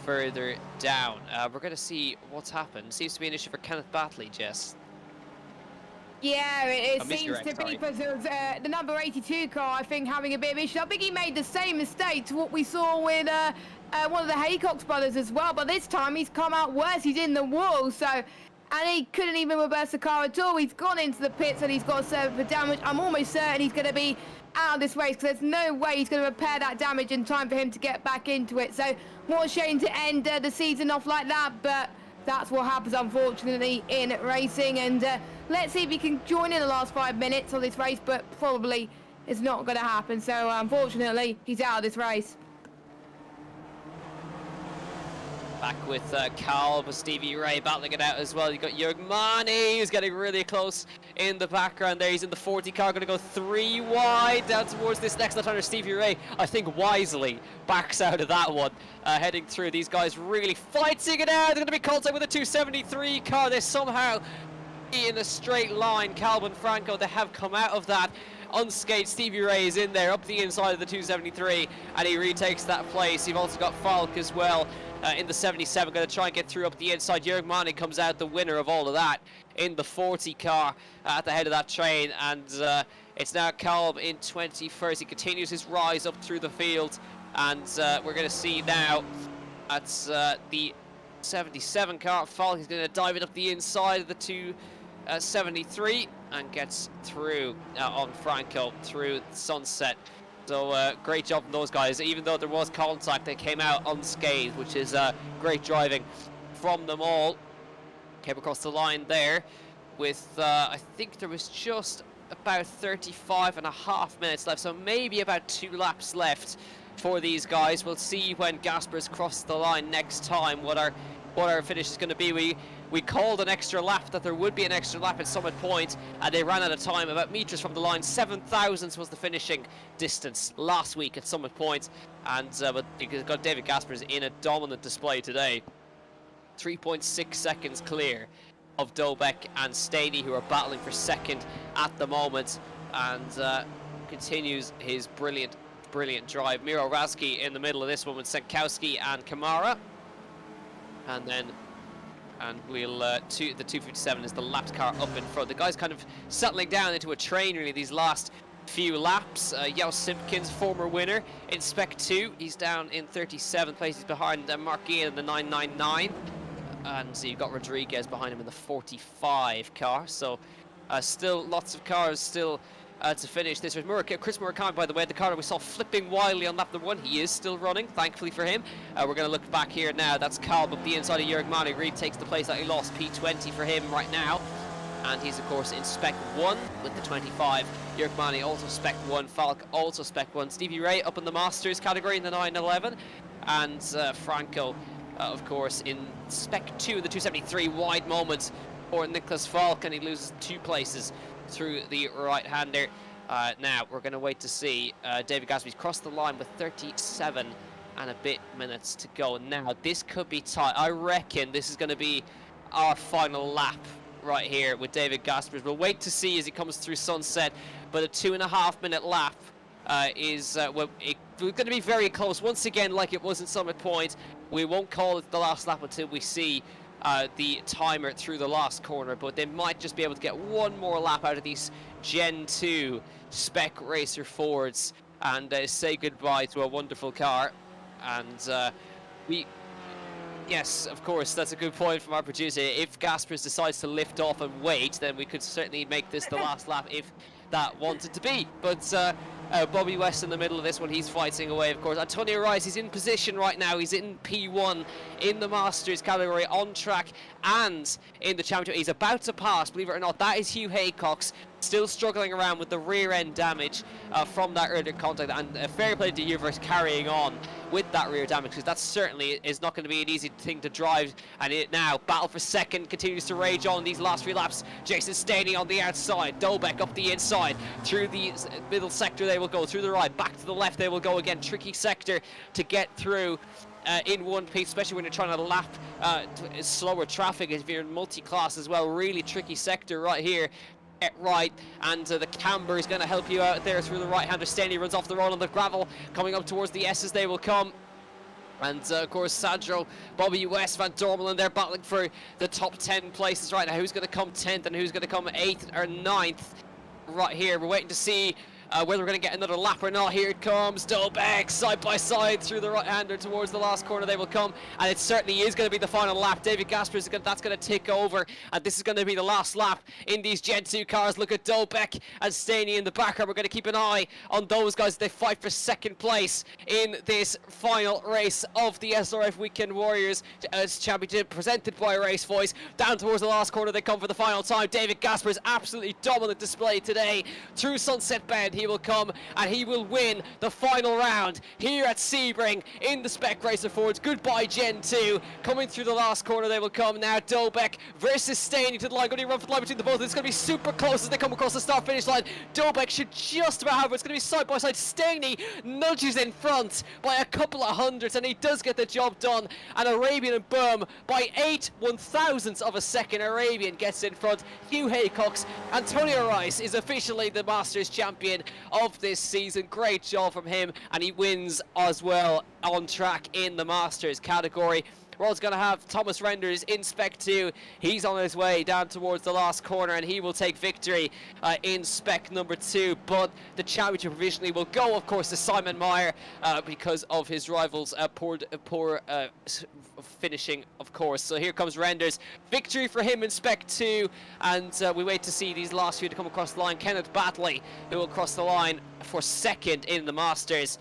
further down. We're going to see what's happened. Seems to be an issue for Kenneth Batley, Jess. Yeah, it seems to be because it was the number 82 car, I think, having a bit of issue. I think he made the same mistake to what we saw with one of the Haycox brothers as well, but this time he's come out worse. He's in the wall, so, and he couldn't even reverse the car at all. He's gone into the pits and he's got to serve for damage. I'm almost certain he's going to be out of this race because there's no way he's going to repair that damage in time for him to get back into it. So what a shame to end the season off like that, but that's what happens unfortunately in racing. And let's see if he can join in the last 5 minutes of this race, but probably it's not going to happen. So unfortunately he's out of this race. Back with Carl, but Stevie Ray battling it out as well. You've got Jürgen Mani, who's getting really close in the background there. He's in the 40 car, going to go 3 wide down towards this next left-hander. Stevie Ray, I think wisely, backs out of that one, heading through. These guys really fighting it out. They're going to be caught with a 273 car. They're somehow in a straight line. Calvin Franco, they have come out of that unscathed. Stevie Ray is in there up the inside of the 273, and he retakes that place. You've also got Falk as well. In the 77, going to try and get through up the inside. Jürgen Mani comes out the winner of all of that in the 40 car at the head of that train, and it's now Calb in 21st. He continues his rise up through the field, and we're going to see now at the 77 car. Falk is going to dive it up the inside of the 273 and gets through on Franco through Sunset. So great job from those guys. Even though there was contact, they came out unscathed, which is great driving from them all. Came across the line there with, I think there was just about 35.5 minutes left, so maybe about 2 laps left for these guys. We'll see when Gaspers cross the line next time what our finish is going to be. We called an extra lap, that there would be an extra lap at Summit Point, and they ran out of time about meters from the line. 7,000 was the finishing distance last week at Summit Point, and but you got David Gaspers in a dominant display today. 3.6 seconds clear of Dobek and Staney, who are battling for second at the moment, and continues his brilliant drive. Miro Razki in the middle of this one with Senkowski and Kamara, and we'll the 257 is the lapped car up in front. The guy's kind of settling down into a train really these last few laps. Yao Simpkins, former winner in Spec 2, he's down in 37th place. He's behind Marquis in the 999, and so you've got Rodriguez behind him in the 45 car. So still lots of cars still to finish this. Chris Murakami, by the way, the car that we saw flipping wildly on lap number 1, he is still running, thankfully for him. We're going to look back here now. That's Kalb up the inside of Jörg Mani. Reed takes the place that he lost. P20 for him right now, and he's of course in Spec 1 with the 25. Jörg Mani also Spec 1. Falk also Spec 1. Stevie Ray up in the Masters category in the 911, and Franco of course in Spec 2 in the 273. Wide moment for Nicholas Falk, and he loses 2 places through the right-hander. Now we're going to wait to see David Gaspers crossed the line with 37 and a bit minutes to go. Now this could be tight. I reckon this is going to be our final lap right here with David Gaspers. We'll wait to see as he comes through Sunset, but a 2.5 minute lap is we're going to be very close once again, like it was at Summit Point. We won't call it the last lap until we see the timer through the last corner, but they might just be able to get one more lap out of these Gen 2 Spec Racer Fords and say goodbye to a wonderful car. And yes, of course, that's a good point from our producer. If Gaspers decides to lift off and wait, then we could certainly make this the last lap if that wanted to be. But Bobby West in the middle of this one, he's fighting away, of course. Antonio Rice, he's in position right now. He's in P1 in the Masters category, on track and in the championship. He's about to pass, believe it or not. That is Hugh Haycox, still struggling around with the rear end damage from that earlier contact, and fair play to you for carrying on with that rear damage, because that certainly is not going to be an easy thing to drive. And it now, battle for second continues to rage on these last few laps. Jason Staney on the outside, Dobek up the inside, through the middle sector they will go, through the right, back to the left they will go again. Tricky sector to get through in one piece, especially when you're trying to lap slower traffic if you're in multi-class as well. Really tricky sector right here. Right, and the camber is going to help you out there through the right-hander. Stanley runs off the road on the gravel, coming up towards the S's they will come. And of course Sandro, Bobby West, Van Dormelen, they're battling for the top 10 places right now. Who's going to come 10th and who's going to come 8th or 9th right here. We're waiting to see whether we're going to get another lap or not. Here it comes, Dobek side by side through the right-hander towards the last corner they will come, and it certainly is going to be the final lap. David Gaspers, that's going to tick over, and this is going to be the last lap in these Gen 2 cars. Look at Dobek and Staney in the background. We're going to keep an eye on those guys. They fight for second place in this final race of the SRF Weekend Warriors Championship presented by RaceVoice. Down towards the last corner they come for the final time. David Gaspers, absolutely dominant display today through Sunset Bend. He will come and he will win the final round here at Sebring in the Spec Racer Fords. Goodbye Gen 2. Coming through the last corner they will come now. Dobek versus Staney to the line. Going to run for the line between the both. It's going to be super close as they come across the start finish line. Dobek should just about have it. It's going to be side by side. Staney nudges in front by a couple of hundredths, and he does get the job done. And Arabian and Boom by 8/1000ths of a second. Arabian gets in front. Hugh Haycox, Antonio Rice is officially the Masters champion of this season. Great job from him, and he wins as well on track in the Masters category. We're also going to have Thomas Renders in Spec 2. He's on his way down towards the last corner, and he will take victory in Spec number 2. But the championship provisionally will go, of course, to Simon Meyer because of his rivals' poor finishing, of course. So here comes Renders. Victory for him in Spec 2, and we wait to see these last few to come across the line. Kenneth Batley, who will cross the line for second in the Masters.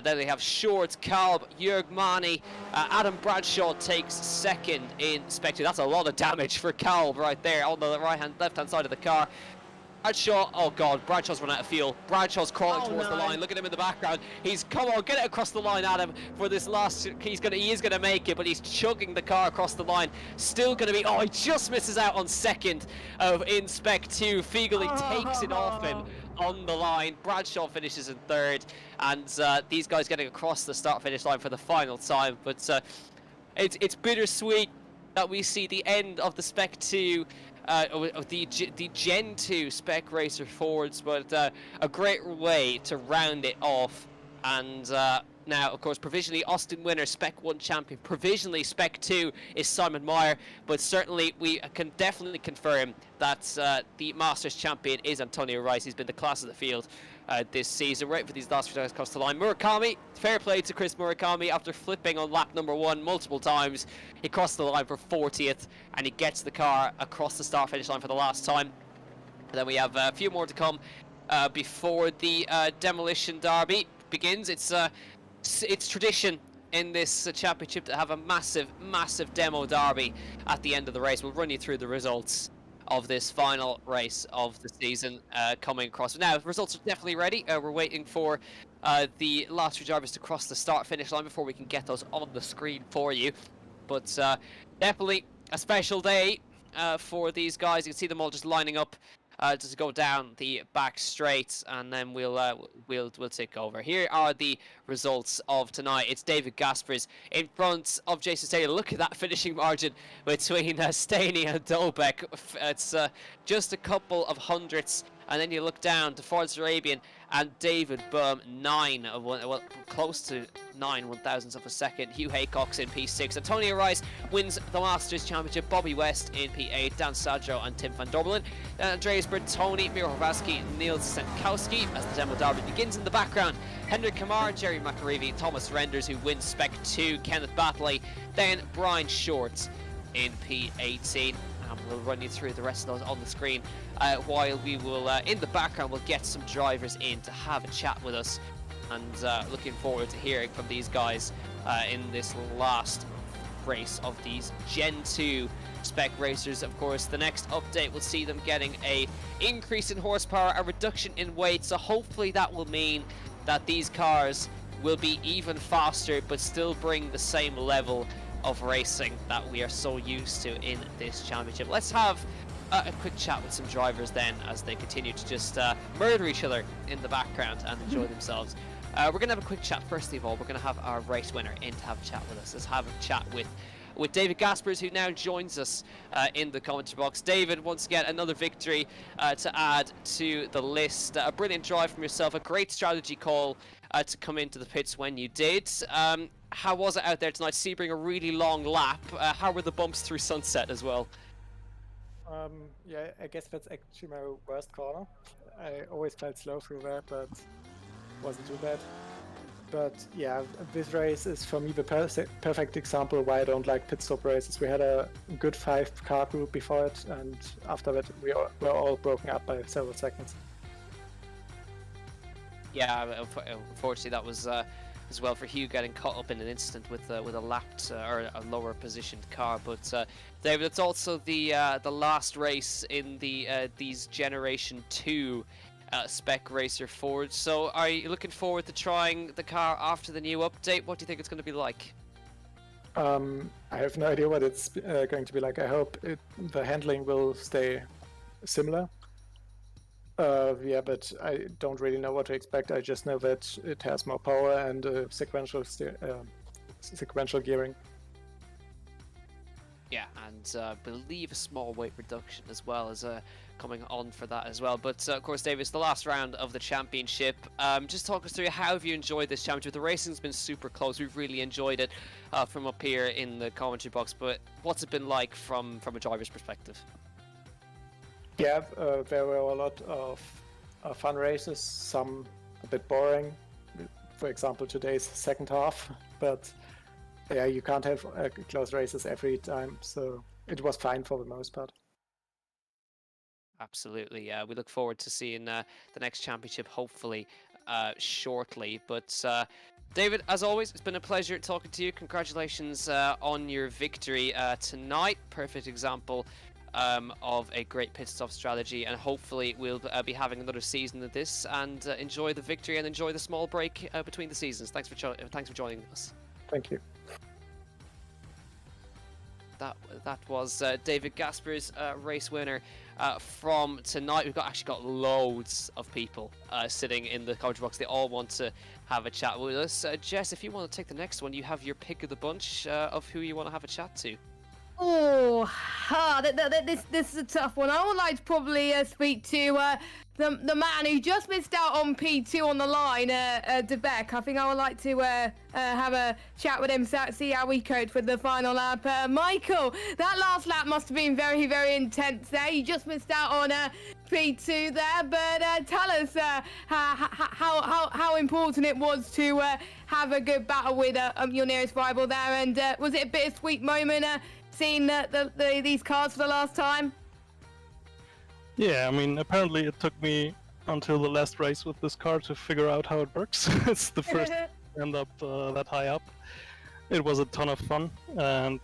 Then they have Short, Kalb, Jörg Mani, Adam Bradshaw takes second in Spec 2. That's a lot of damage for Kalb right there on the left-hand side of the car. Bradshaw, oh god, Bradshaw's run out of fuel. Bradshaw's crawling towards the line. Look at him in the background. He's, come on, get it across the line, Adam, for this last, he is gonna make it, but he's chugging the car across the line. Still gonna be, oh, he just misses out on second in Spec 2. Fiegley takes it off him on the line. Bradshaw finishes in third, and these guys getting across the start-finish line for the final time. But it's bittersweet that we see the end of the Spec 2, the Gen 2 Spec Racer Fords, but a great way to round it off. And now, of course, provisionally Austin winner, Spec 1 champion. Provisionally Spec 2 is Simon Meyer, but certainly we can definitely confirm that the Masters champion is Antonio Rice. He's been the class of the field this season. Right for these last few guys across the line. Murakami, fair play to Chris Murakami. After flipping on lap number 1 multiple times, he crossed the line for 40th, and he gets the car across the start finish line for the last time. And then we have a few more to come before the demolition derby begins. It's tradition in this championship to have a massive demo derby at the end of the race. We'll run you through the results of this final race of the season coming across. Now, the results are definitely ready. We're waiting for the last few drivers to cross the start-finish line before we can get those on the screen for you. But definitely a special day for these guys. You can see them all just lining up to go down the back straight, and then we'll take over. Here are the results of tonight. It's David Gaspers in front of Jason Staney. Look at that finishing margin between Staney and Dolbeck. It's just a couple of hundredths. And then you look down to Ford Arabian and David Bohm, close to 9/1000ths of a second. Hugh Haycock's in P6. Antonio Rice wins the Masters Championship. Bobby West in P8. Dan Sadjo and Tim van Dorbelen. Andreas Bertoni, Miro Horvatsky, Niels Senkowski as the demo derby begins in the background. Hendrik Kamar, Jerry McAreevy, Thomas Renders, who wins Spec 2. Kenneth Batley. Then Brian Short in P18. And we'll run you through the rest of those on the screen while we will, in the background, we'll get some drivers in to have a chat with us, and looking forward to hearing from these guys in this last race of these Gen 2 Spec Racers. Of course, the next update will see them getting a increase in horsepower, a reduction in weight, so hopefully that will mean that these cars will be even faster but still bring the same level of racing that we are so used to in this championship. Let's have a quick chat with some drivers then, as they continue to just murder each other in the background and enjoy themselves. We're going to have a quick chat. First of all, we're going to have our race winner in to have a chat with us. Let's have a chat with David Gaspers, who now joins us in the commentary box. David, once again, another victory to add to the list. A brilliant drive from yourself, a great strategy call to come into the pits when you did. How was it out there tonight? Sebring a really long lap. How were the bumps through Sunset as well? Yeah, I guess that's actually my worst corner. I always felt slow through that, but wasn't too bad. But yeah, this race is for me the perfect example why I don't like pit stop races. We had a good 5-car group before it, and after that we were all broken up by several seconds. Yeah, unfortunately that was as well for Hugh getting caught up in an instant with a lapped or a lower positioned car. But David, it's also the last race in these Generation 2 Spec Racer Fords. So are you looking forward to trying the car after the new update? What do you think it's going to be like? I have no idea what it's going to be like. I hope the handling will stay similar. Yeah, but I don't really know what to expect. I just know that it has more power and sequential gearing. Yeah, and believe a small weight reduction as well as coming on for that as well. But of course, David, it's the last round of the championship. Just talk us through, how have you enjoyed this championship? The racing's been super close. We've really enjoyed it from up here in the commentary box. But what's it been like from a driver's perspective? Yeah, there were a lot of fun races, some a bit boring. For example, today's second half. But yeah, you can't have close races every time, so it was fine for the most part. Absolutely. We look forward to seeing the next championship, hopefully, shortly. But David, as always, it's been a pleasure talking to you. Congratulations on your victory tonight. Perfect example of a great pit stop strategy, and hopefully we'll be having another season of this and enjoy the victory and enjoy the small break between the seasons. Thanks for joining us. Thank you. That was David Gasper's race winner from tonight. We've actually got loads of people sitting in the commentary box. They all want to have a chat with us. Jess, if you want to take the next one, you have your pick of the bunch of who you want to have a chat to. Oh, this is a tough one. I would like to probably speak to the man who just missed out on P2 on the line, DeBeck. I think I would like to have a chat with him, see how he coped with the final lap. Michael, that last lap must have been very, very intense there. You just missed out on P2 there, but tell us how important it was to have a good battle with your nearest rival there, and was it a bittersweet moment seeing these cars for the last time? Yeah, I mean, apparently it took me until the last race with this car to figure out how it works. It's the first to end up that high up. It was a ton of fun and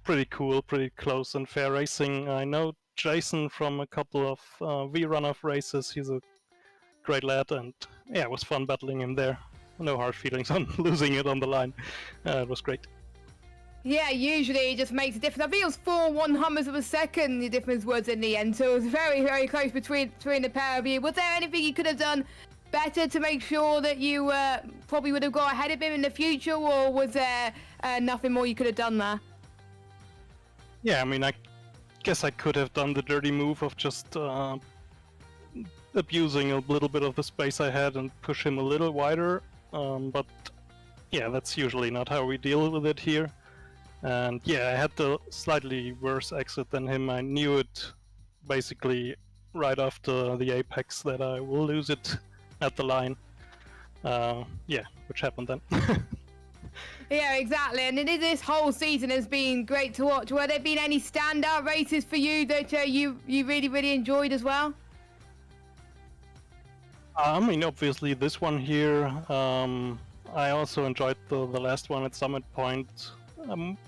pretty cool, pretty close and fair racing. I know Jason from a couple of V-Run-Off races. He's a great lad, and yeah, it was fun battling him there. No hard feelings on losing it on the line. It was great. Yeah, usually it just makes a difference. I think it was 4/100ths of a second the difference was in the end, so it was very, very close between the pair of you. Was there anything you could have done better to make sure that you probably would have got ahead of him in the future, or was there nothing more you could have done there? Yeah, I mean, I guess I could have done the dirty move of just abusing a little bit of the space I had and push him a little wider, but yeah, that's usually not how we deal with it here. And yeah, I had the slightly worse exit than him. I knew it basically right after the apex that I will lose it at the line. Yeah, which happened then. Yeah, exactly. And this whole season has been great to watch. Were there been any standout races for you that you really, really enjoyed as well? I mean, obviously this one here. I also enjoyed the last one at Summit Point.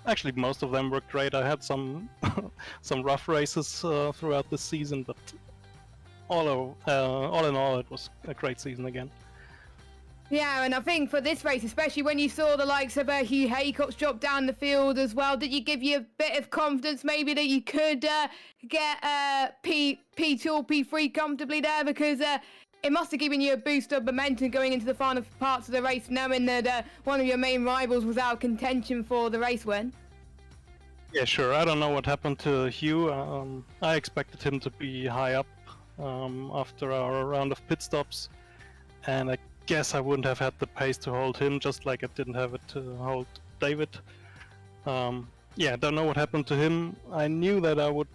Actually, most of them were great. I had some some rough races throughout the season, but all in all, it was a great season again. Yeah, and I think for this race, especially when you saw the likes of Hugh Haycox drop down the field as well, did you give you a bit of confidence maybe that you could get P2 or P3 comfortably there? Because it must have given you a boost of momentum going into the final parts of the race, knowing that one of your main rivals was out of contention for the race win. Yeah, sure. I don't know what happened to Hugh. I expected him to be high up after our round of pit stops, and I guess I wouldn't have had the pace to hold him, just like I didn't have it to hold David. Yeah, don't know what happened to him. I knew that I would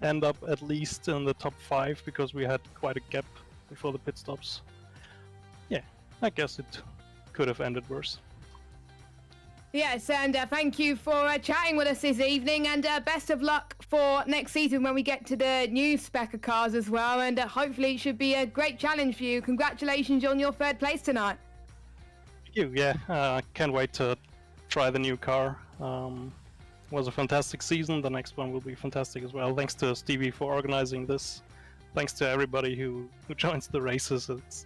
end up at least in the top 5 because we had quite a gap before the pit stops. Yeah, I guess it could have ended worse. Yes, and thank you for chatting with us this evening, and best of luck for next season when we get to the new spec of cars as well, and hopefully it should be a great challenge for you. Congratulations on your 3rd place tonight. Thank you, yeah, I can't wait to try the new car. It was a fantastic season, the next one will be fantastic as well. Thanks to Stevie for organizing this. Thanks to everybody who joins the races. It's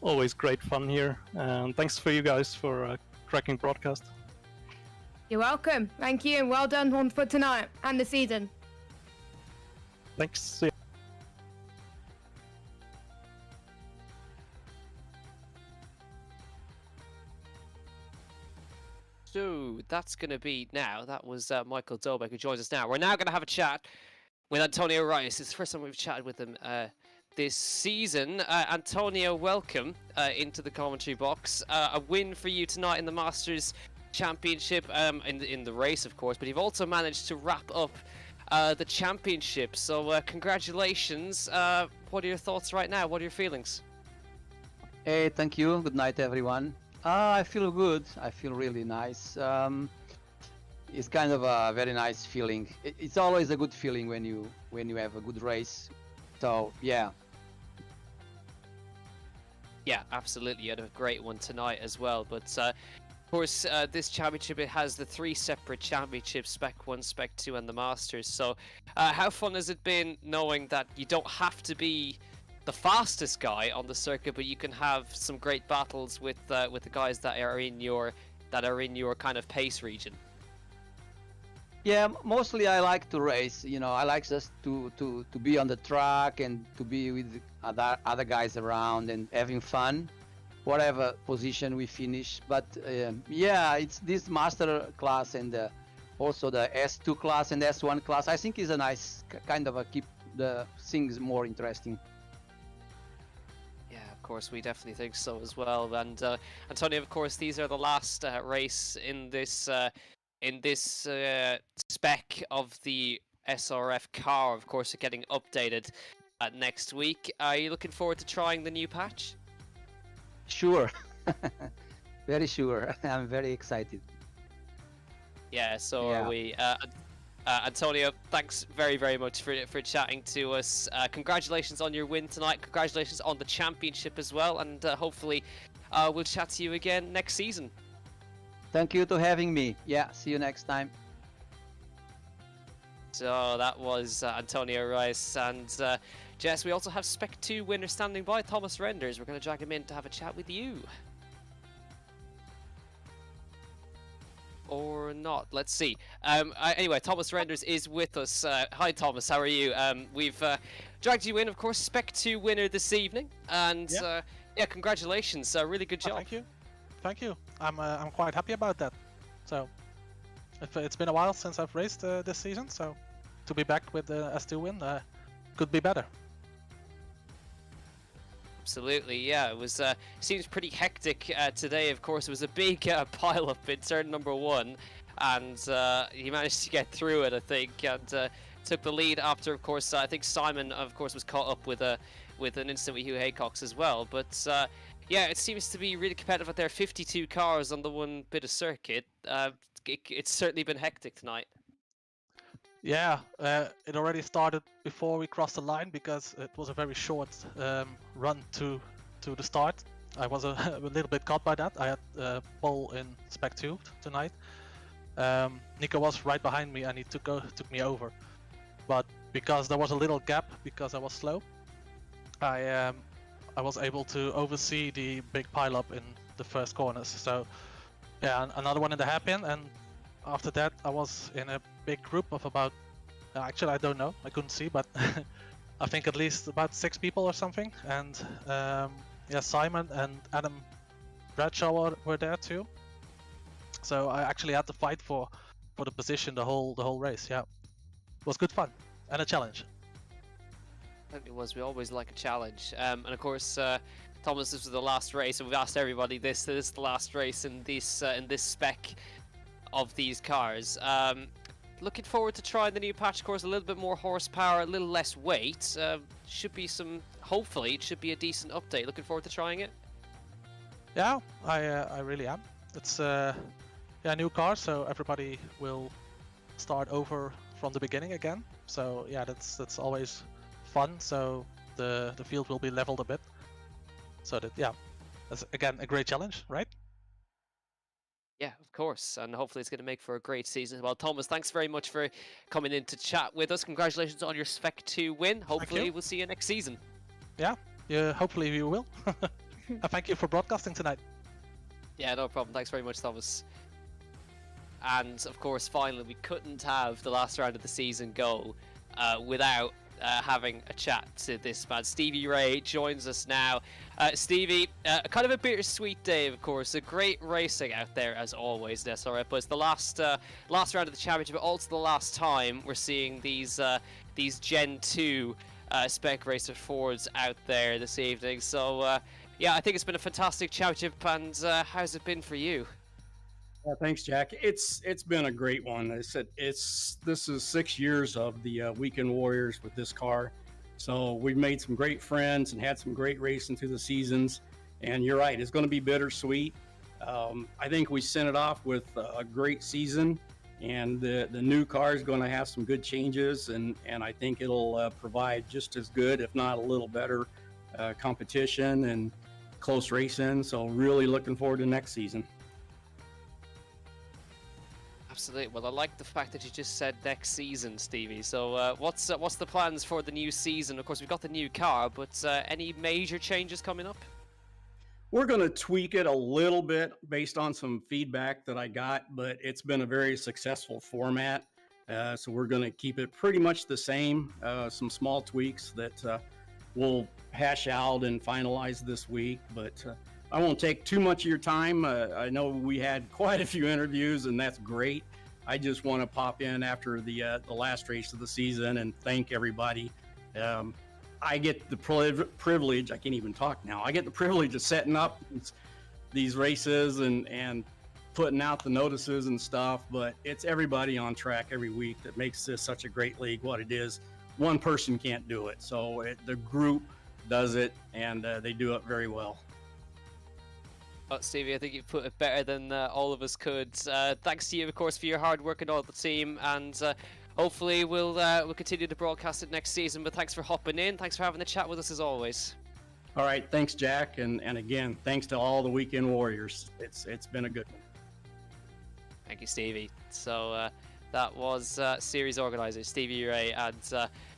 always great fun here. And thanks for you guys for a cracking broadcast. You're welcome. Thank you, and well done for tonight and the season. Thanks. See ya. So that's going to be now. That was Michael Dolbeck, who joins us now. We're now going to have a chat with Antonio Rice. It's the first time we've chatted with him this season. Antonio, welcome into the commentary box. A win for you tonight in the Masters Championship, in the race, of course, but you've also managed to wrap up the championship. So congratulations. What are your thoughts right now? What are your feelings? Hey, thank you. Good night, everyone. I feel good. I feel really nice. It's kind of a very nice feeling. It's always a good feeling when you have a good race. So yeah. Yeah, absolutely. You had a great one tonight as well. But Of course, this championship, it has the 3 separate championships, Spec 1, Spec 2 and the Masters. So how fun has it been knowing that you don't have to be the fastest guy on the circuit, but you can have some great battles with the guys that are in your kind of pace region? Yeah, mostly I like to race. You know, I like just to be on the track and to be with other guys around and having fun, whatever position we finish. But yeah, it's this master class and also the S2 class and S1 class. I think is a nice kind of keep the things more interesting. Yeah, of course, we definitely think so as well. And Antonio, of course, these are the last race in this spec of the SRF car. Of course, are getting updated next week. Are you looking forward to trying the new patch? Sure, very sure. I'm very excited. Yeah, so Yeah. are we. Antonio, thanks very, very much for chatting to us. Congratulations on your win tonight. Congratulations on the championship as well. And hopefully we'll chat to you again next season. Thank you to having me. Yeah, see you next time. So that was Antonio Rice. And Jess, we also have Spec 2 winner standing by, Thomas Renders. We're going to drag him in to have a chat with you. Or not. Let's see. Anyway, Thomas Renders is with us. Hi, Thomas. How are you? We've dragged you in, of course, Spec 2 winner this evening. And yeah, congratulations. Really good job. Thank you. Thank you. I'm quite happy about that. So it's been a while since I've raced this season, so to be back with the S2 win could be better. Absolutely, yeah. It was seems pretty hectic today. Of course, it was a big pile-up in turn number 1, and he managed to get through it, I think, and took the lead after, of course, I think Simon, of course, was caught up with an incident with Hugh Haycox as well. But yeah, it seems to be really competitive out there. 52 cars on the one bit of circuit. It's certainly been hectic tonight. Yeah, it already started before we crossed the line because it was a very short run to the start. I was a little bit caught by that. I had pole in Spec 2 tonight. Nico was right behind me and he took me over. But because there was a little gap, because I was slow, I was able to oversee the big pile-up in the first corners. So yeah, another one in the hairpin, and after that I was in a big group of about, actually I don't know, I couldn't see, but I think at least about 6 people or something. And yeah, Simon and Adam Bradshaw were there too. So I actually had to fight for the position the whole race. Yeah, it was good fun and a challenge. It was. We always like a challenge. And of course, Thomas, this was the last race, and we've asked everybody this. This is the last race in this spec of these cars. Looking forward to trying the new patch. Of course, a little bit more horsepower, a little less weight. Should be hopefully, it should be a decent update. Looking forward to trying it. Yeah, I really am. It's yeah, a new car, so everybody will start over from the beginning again. So yeah, that's always fun. So the field will be leveled a bit. So that, yeah, that's again a great challenge, right? Yeah, of course, and hopefully it's going to make for a great season as well. Thomas, thanks very much for coming in to chat with us. Congratulations on your Spec 2 win. Hopefully we'll see you next season. Yeah, hopefully you will. And thank you for broadcasting tonight. Yeah, no problem. Thanks very much, Thomas. And of course, finally, we couldn't have the last round of the season go without having a chat to this man. Stevie Ray joins us now. Stevie, kind of a bittersweet day, of course. A great racing out there as always in SRF, but it's the last round of the championship, but also the last time we're seeing these Gen 2 spec racer Fords out there this evening. So yeah, I think it's been a fantastic championship. And how's it been for you? Thanks, Jack. It's been a great one. I said this is 6 years of the Weekend Warriors with this car. So we've made some great friends and had some great racing through the seasons. And you're right, it's going to be bittersweet. I think we sent it off with a great season, and the new car is going to have some good changes, and I think it'll provide just as good, if not a little better, competition and close racing. So really looking forward to next season. Absolutely. Well, I like the fact that you just said next season, Stevie. So what's the plans for the new season? Of course, we've got the new car, but any major changes coming up? We're going to tweak it a little bit based on some feedback that I got, but it's been a very successful format. So we're going to keep it pretty much the same. Some small tweaks that we'll hash out and finalize this week, but I won't take too much of your time. I know we had quite a few interviews, and that's great. I just want to pop in after the last race of the season and thank everybody. I get the privilege, I can't even talk now. I get the privilege of setting up these races and putting out the notices and stuff, but it's everybody on track every week that makes this such a great league what it is. One person can't do it, so the group does it, and they do it very well. Well, Stevie, I think you put it better than all of us could. Thanks to you, of course, for your hard work and all the team, and hopefully we'll continue to broadcast it next season. But thanks for hopping in. Thanks for having the chat with us as always. All right, thanks, Jack, and again, thanks to all the Weekend Warriors. It's been a good one. Thank you, Stevie. So that was series organizer Stevie Ray, and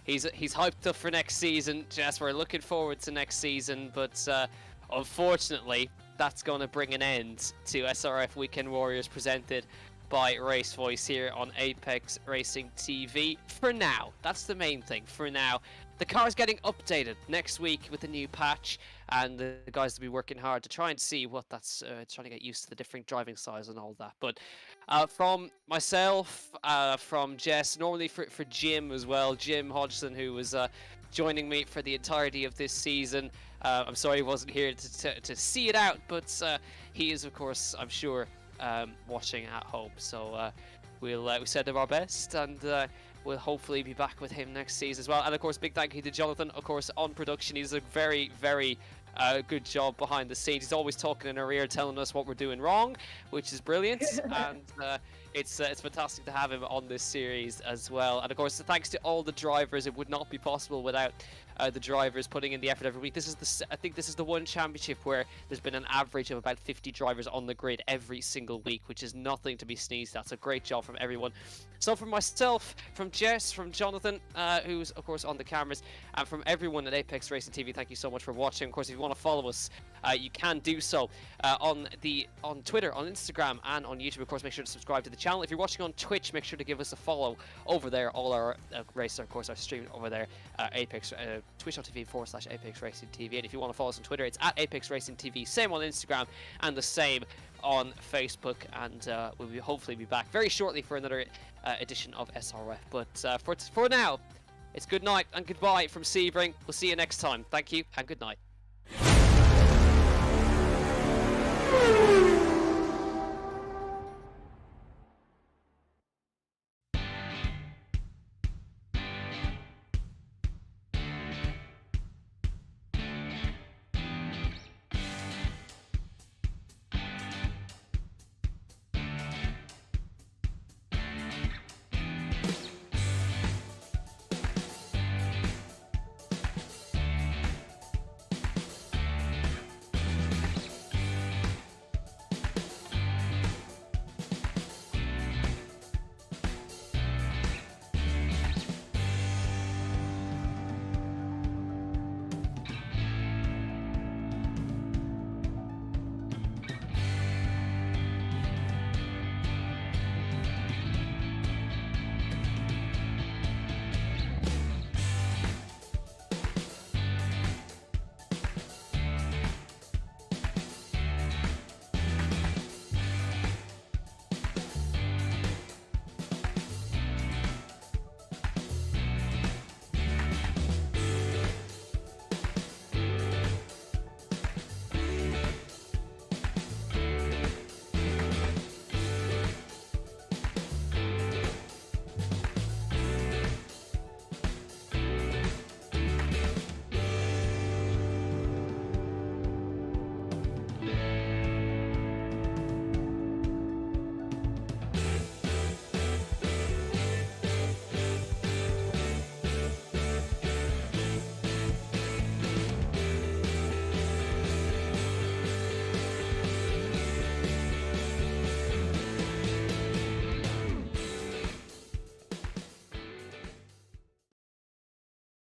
he's hyped up for next season. Jess, we're looking forward to next season, but unfortunately, that's going to bring an end to SRF Weekend Warriors presented by RaceVoice here on Apex Racing TV. For now, that's the main thing. For now, the car's getting updated next week with a new patch, and the guys will be working hard to try and see what that's trying to get used to the different driving styles and all that. But from myself, from Jess, normally for Jim as well, Jim Hodgson, who was joining me for the entirety of this season. I'm sorry he wasn't here to see it out, but he is, of course, I'm sure, watching at home. So we send him our best, and we'll hopefully be back with him next season as well. And of course, big thank you to Jonathan, of course, on production. He's a very, very good job behind the scenes. He's always talking in our ear, telling us what we're doing wrong, which is brilliant. And it's fantastic to have him on this series as well. And of course, thanks to all the drivers. It would not be possible without the drivers putting in the effort every week. I think this is the one championship where there's been an average of about 50 drivers on the grid every single week, which is nothing to be sneezed at. So great job from everyone. So from myself, from Jess, from Jonathan, who's of course on the cameras, and from everyone at Apex Racing TV, thank you so much for watching. Of course, if you want to follow us, you can do so on Twitter, on Instagram, and on YouTube. Of course, make sure to subscribe to the channel. If you're watching on Twitch, make sure to give us a follow over there. All our races, of course, are streamed over there. Apex twitch.tv/Apex Racing TV. And if you want to follow us on Twitter, it's at Apex Racing TV. Same on Instagram and the same on Facebook. And we'll hopefully be back very shortly for another edition of SRF. But for now, it's good night and goodbye from Sebring. We'll see you next time. Thank you and good night.